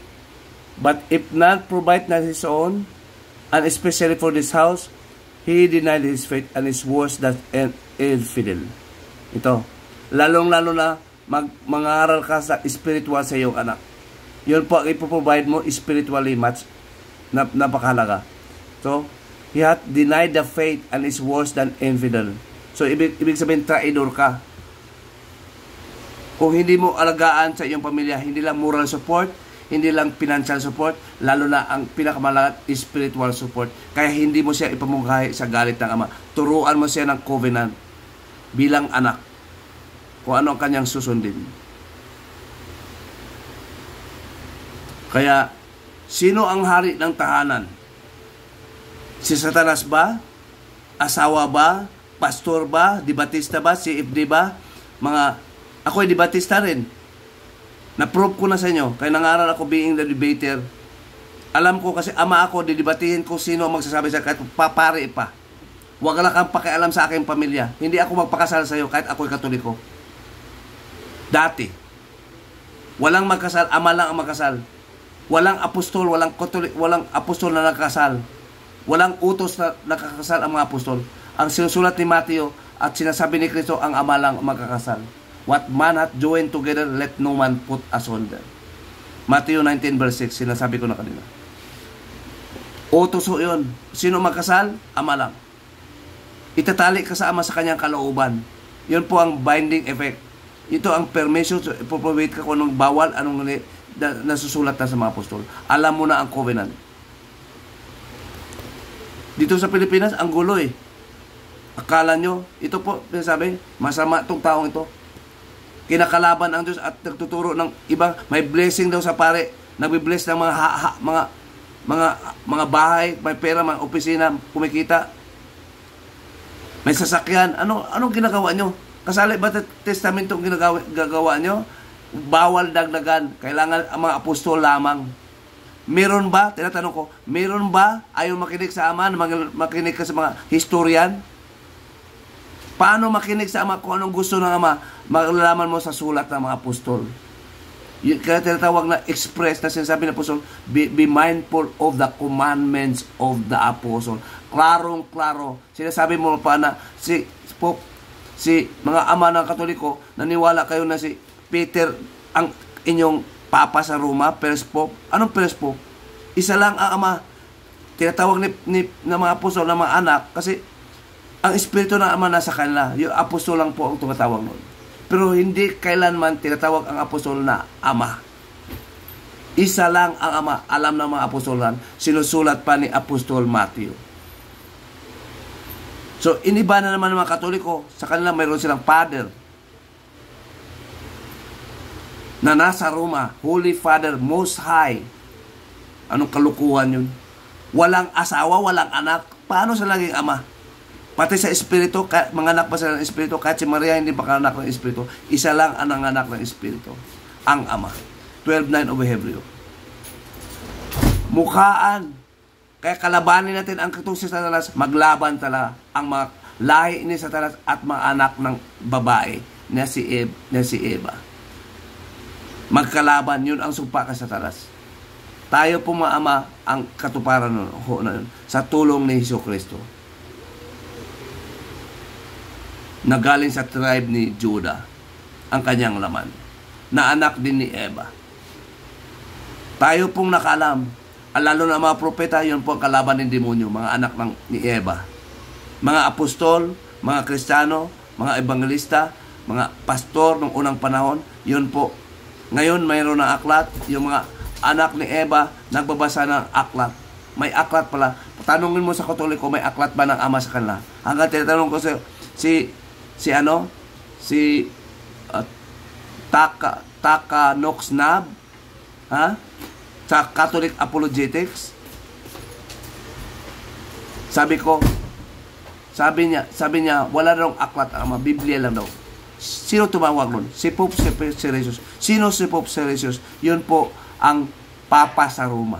But if not provide not his own, and especially for this house, he denied his faith and is worse than infidel. Ito, lalong-lalo na mangaral ka sa spiritual sa iyong anak. Yun po ang ipoprovide mo spiritually much. Napakahalaga. So, he hath denied the faith and is worse than infidel. So, ibig sabihin, traidor ka. Kung hindi mo alagaan sa iyong pamilya, hindi lang moral support, hindi lang financial support, lalo na ang pinakamalagat spiritual support. Kaya hindi mo siya ipamungkahi sa galit ng ama. Turuan mo siya ng covenant bilang anak. Kung ano ang kanyang susundin. Kaya, sino ang hari ng tahanan? Si Satanas ba? Asawa ba? Pastor ba? Dibatista ba? CFD ba? Ako ay Dibatista rin. Na-prove ko na sa inyo. Kaya nangaral ako being the debater. Alam ko kasi ama ako, didibatihin ko sino ang magsasabi sa kahit papari pa. Huwag lang kang pakialam sa aking pamilya. Hindi ako magpakasal sa iyo kahit ako'y Katoliko. Dati. Walang magkasal, ama lang ang magkasal. Walang apostol, walang apostol na nagkasal. Walang utos na nakakasal ang mga apostol. Ang sinusulat ni Mateo at sinasabi ni Kristo, ang ama lang ang magkakasal. What man hath joined together, let no man put asunder. Matthew 19 verse 6, sinasabi ko na kanina. Utos o yun. Sino magkasal? Ama lang. Itatali ka sa ama sa kanyang kalooban. Yun po ang binding effect. Ito ang permission, ipoprovide ka kung anong bawal, anong nasusulat na sa mga apostol. Alam mo na ang covenant. Dito sa Pilipinas, ang gulo eh. Akala nyo, ito po, sinasabi, masama itong taong ito. Kinakalaban ang Diyos at nagtuturo ng ibang, may blessing daw sa pare, nagbi-bless ng mga bahay, may pera, mga opisina, kumikita, may sasakyan. Anong ginagawa nyo? Kasali ba testamentong gagawa nyo? Bawal dagdagan, kailangan ang mga apostol lamang. Meron ba, tinatanong ko, meron ba ayaw makinig sa ama, makinig ka sa mga historian? Paano makinig sa ama kung anong gusto ng ama? Malalaman mo sa sulat ng mga apostol. Kaya tinatawag na express na sinasabi ng apostol, be mindful of the commandments of the apostle. Klarong-klaro. Sinasabi mo pa na si mga ama ng Katoliko, naniwala kayo na si Peter ang inyong papa sa Roma, First Pope. Anong First Pope? Isa lang ang ama. Tinatawag ng mga apostol ng mga anak kasi ang espiritu ng ama nasa kanila. Yung apostol lang po ang tumatawag nun. Pero hindi kailanman tinatawag ang apostol na ama. Isa lang ang ama. Alam ng mga apostolan. Sinusulat pa ni Apostol Matthew. So, iniba na naman ng mga Katoliko. Sa kanila mayroon silang Father na nasa Roma. Holy Father, Most High. Anong kalukuhan yun? Walang asawa, walang anak. Paano sa laging ama? Pati sa Espiritu, mga anak pa sila ng Espiritu, kahit si Maria hindi pa anak ng Espiritu, isa lang ang anak ng Espiritu, ang Ama. 12:9 of Hebreo. Mukhaan. Kaya kalabanin natin ang katong si Satanas, maglaban talaga ang mga lahi ni Satanas at mga anak ng babae na si Eva. Magkalaban, yun ang sumpa ka sa Satanas. Tayo po mga ama ang katuparan nun, sa tulong ni Jesucristo. Na galing sa tribe ni Judah ang kanyang laman, na anak din ni Eva. Tayo pong nakaalam, lalo na mga propeta, yun po ang kalaban ng demonyo, mga anak ni Eva. Mga apostol, mga Kristiyano, mga evangelista, mga pastor nung unang panahon, yun po. Ngayon, mayroon ng aklat, yung mga anak ni Eva, nagbabasa ng aklat. May aklat pala. Tanungin mo sa Katoliko, may aklat ba ng Ama sa kanila? Hanggang tinatanong ko si Taka Noxnab, ha? Sa Catholic Apologetics. Sabi niya, wala daw aklat ang Ama, Biblia lang daw. Sino tumawag nun? Si Pope Siricius. Sino si Pope Siricius? Yun po ang Papa sa Roma.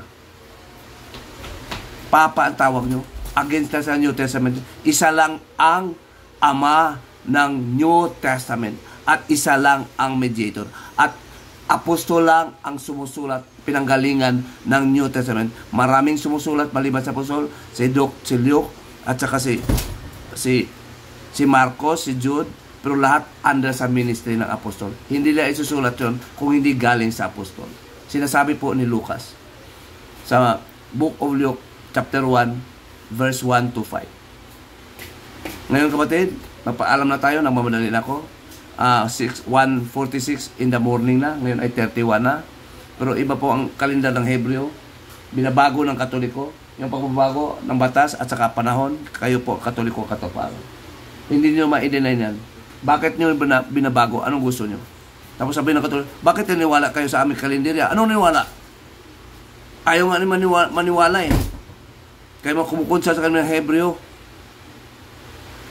Papa ang tawag nyo. Against sa New Testament. Isa lang ang Ama ng New Testament. At isa lang ang mediator. At apostol lang ang sumusulat, pinanggalingan ng New Testament. Maraming sumusulat maliban sa apostol, si Luke, at saka si Marcos, si Jude, pero lahat under sa ministry ng apostol. Hindi nila isusulat yun kung hindi galing sa apostol. Sinasabi po ni Lucas sa Book of Luke, chapter 1, verse 1 to 5. Ngayon kapatid, magpaalam na tayo, nagmamadali na ako. 1:46 in the morning na, ngayon ay 31 na. Pero iba po ang kalendar ng Hebreo, binabago ng Katoliko, yung pagbabago ng batas at saka panahon, kayo po Katoliko katuparan. Hindi niyo ma-deny yan. Bakit niyo binabago? Anong gusto niyo? Tapos sabi ng Katoliko, bakit naniwala kayo sa aming kalendarya? Anong naniwala? Ayaw nga maniwala eh. Kaya kumukonsa sa kanilang Hebreo.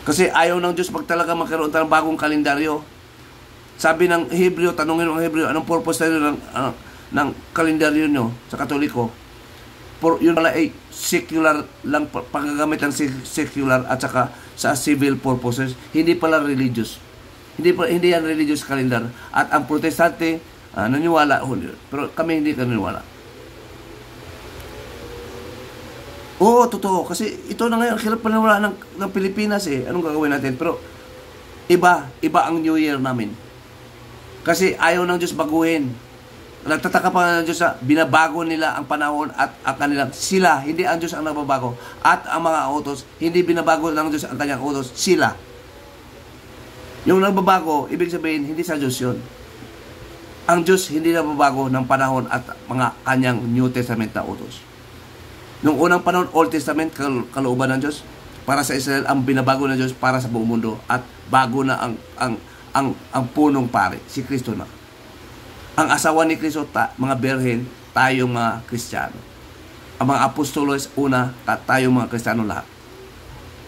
Kasi ayaw ng Diyos pag talaga magkaroon tayo ng bagong kalendaryo. Sabi ng Hebreo, tanungin ng Hebreo, anong purpose tayo ng kalendaryo nyo sa Katoliko? Yun pala ay secular lang, paggagamit ng secular at saka sa civil purposes. Hindi pala religious. Hindi yan religious calendar. At ang protestante, naniwala, pero kami hindi naniwala. Oo, totoo. Kasi ito na ngayon, hirap paniwala ng Pilipinas eh. Anong gagawin natin? Pero iba ang New Year namin. Kasi ayaw ng Diyos baguhin. Nagtataka pa ng Diyos sa binabago nila ang panahon at ang kanilang sila. Hindi ang Diyos ang nagbabago. At ang mga utos, hindi binabago ng Diyos ang kanyang utos. Sila. Yung nagbabago, ibig sabihin, hindi sa Diyos yun. Ang Diyos hindi nagbabago ng panahon at mga kanyang New Testament na utos. Nung unang panahon, Old Testament, kalooban ng Diyos, para sa Israel, ang binabago ng Diyos para sa buong mundo. At bago na ang punong pare, si Kristo na. Ang asawa ni Kristo, mga berhen, tayong mga Kristiyano. Ang mga apostolos, tayong mga Kristiyano lahat.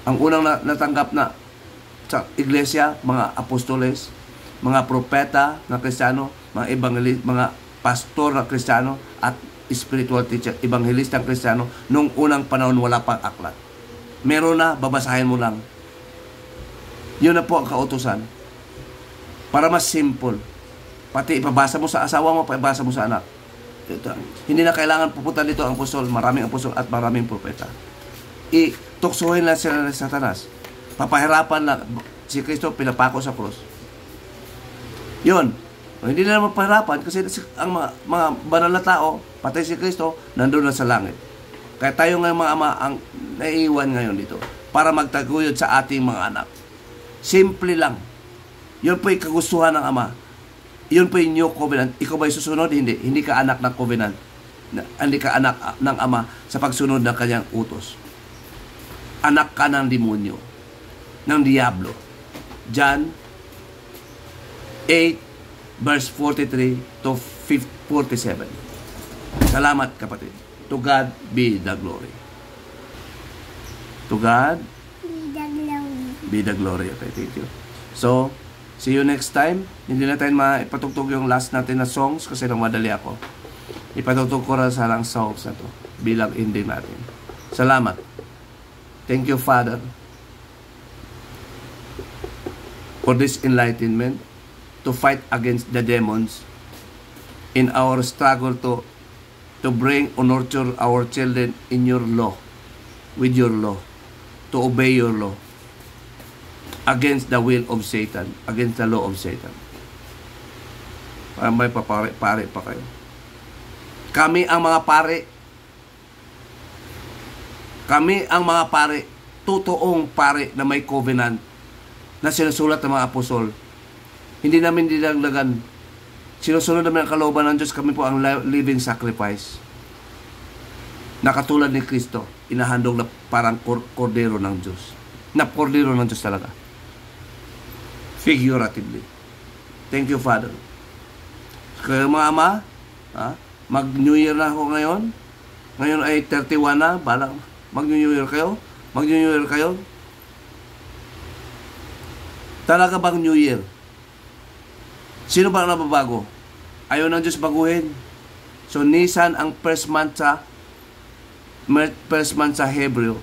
Ang unang natanggap na sa iglesia, mga apostoles, mga propeta na Kristiyano, mga evangelist, mga pastor na Kristiyano, at spiritual teacher, evangelistang Kristiyano, nung unang panahon wala pang aklat. Meron na, babasahin mo lang. Yun na po ang kautusan. Para mas simple. Pati ipabasa mo sa asawa mo, ipabasa mo sa anak. Hindi na kailangan pupunta dito ang apostol, maraming apostol at maraming propeta. Tuksuhin lang sila ng Satanas. Papahirapan na si Kristo, pinapako sa krus. Yun. Hindi na mapahirapan kasi ang mga banal na tao, patay si Kristo, nandun na sa langit. Kaya tayo ngayon mga ama ang naiiwan ngayon dito para magtaguyod sa ating mga anak. Simple lang. Yun po yung kagustuhan ng Ama. Yun po yung new covenant. Ikaw ba'y susunod? Hindi. Hindi ka anak ng covenant. Hindi ka anak ng Ama sa pagsunod ng kanyang utos. Anak ka ng demonyo, ng diablo. John 8 verse 43 to 47. Salamat kapatid. To God be the glory. To God be the glory. Okay, thank you. So, see you next time. Hindi na tayo maipatugtog yung last natin na songs kasi nang madali ako. Ipatugtog ko rin sa lang songs na to bilang ending natin. Salamat. Thank you, Father, for this enlightenment to fight against the demons in our struggle to bring or nurture our children in your law, with your law, to obey your law, against the will of Satan, against the law of Satan. Parang may pare pa kayo. Kami ang mga pare, Kami ang mga pare, totoong pare na may covenant na sinusulat ng mga apostol. Hindi namin dinagdagan. Sinusunod namin ang kalooban ng Diyos. Kami po ang living sacrifice. Na katulad ni Kristo, inahandog na parang kordero ng Diyos. Na kordero ng Diyos talaga. Figuratively. Thank you, Father. Kaya mga ama, mag-New Year na ako ngayon. Ngayon ay 31 na. Mag-New Year kayo? Mag-New Year kayo? Talaga bang New Year? Sino ba ang nababago? Ayaw ng Diyos baguhin. So, Nisan ang first month sa Hebrew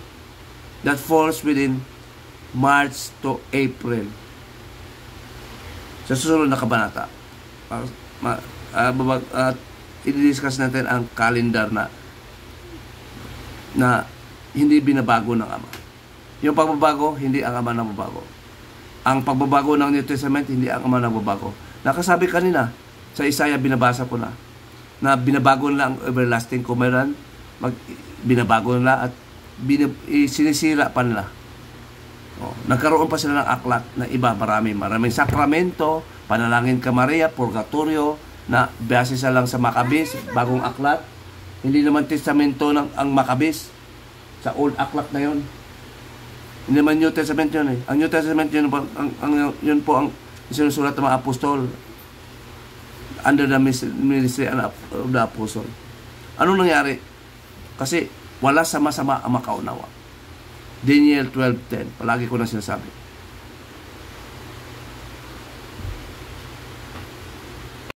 that falls within March to April. Sa susunod na kabanata, i-discuss natin ang calendar na hindi binabago ng Ama. Yung pagbabago, hindi ang Ama nababago. Ang pagbabago ng New Testament, hindi ang Ama nababago. Nakasabi kanina, sa Isaiah binabasa ko na binabago nila ang everlasting covenant, binabago nila at sinisira pa nila. Nagkaroon pa sila ng aklat na iba, maraming sakramento, panalangin ka Maria, purgatorio, na base sa lang sa Maccabees, bagong aklat. Hindi naman testamento ang Maccabees, sa old aklat na yon. Hindi naman New Testament yun eh. Ang New Testament yun po ang sinusulat ng mga apostol under the ministry of the apostle. Ano nangyari? Kasi wala sama-sama ang makaunawa. Daniel 12:10, palagi ko na sinasabi.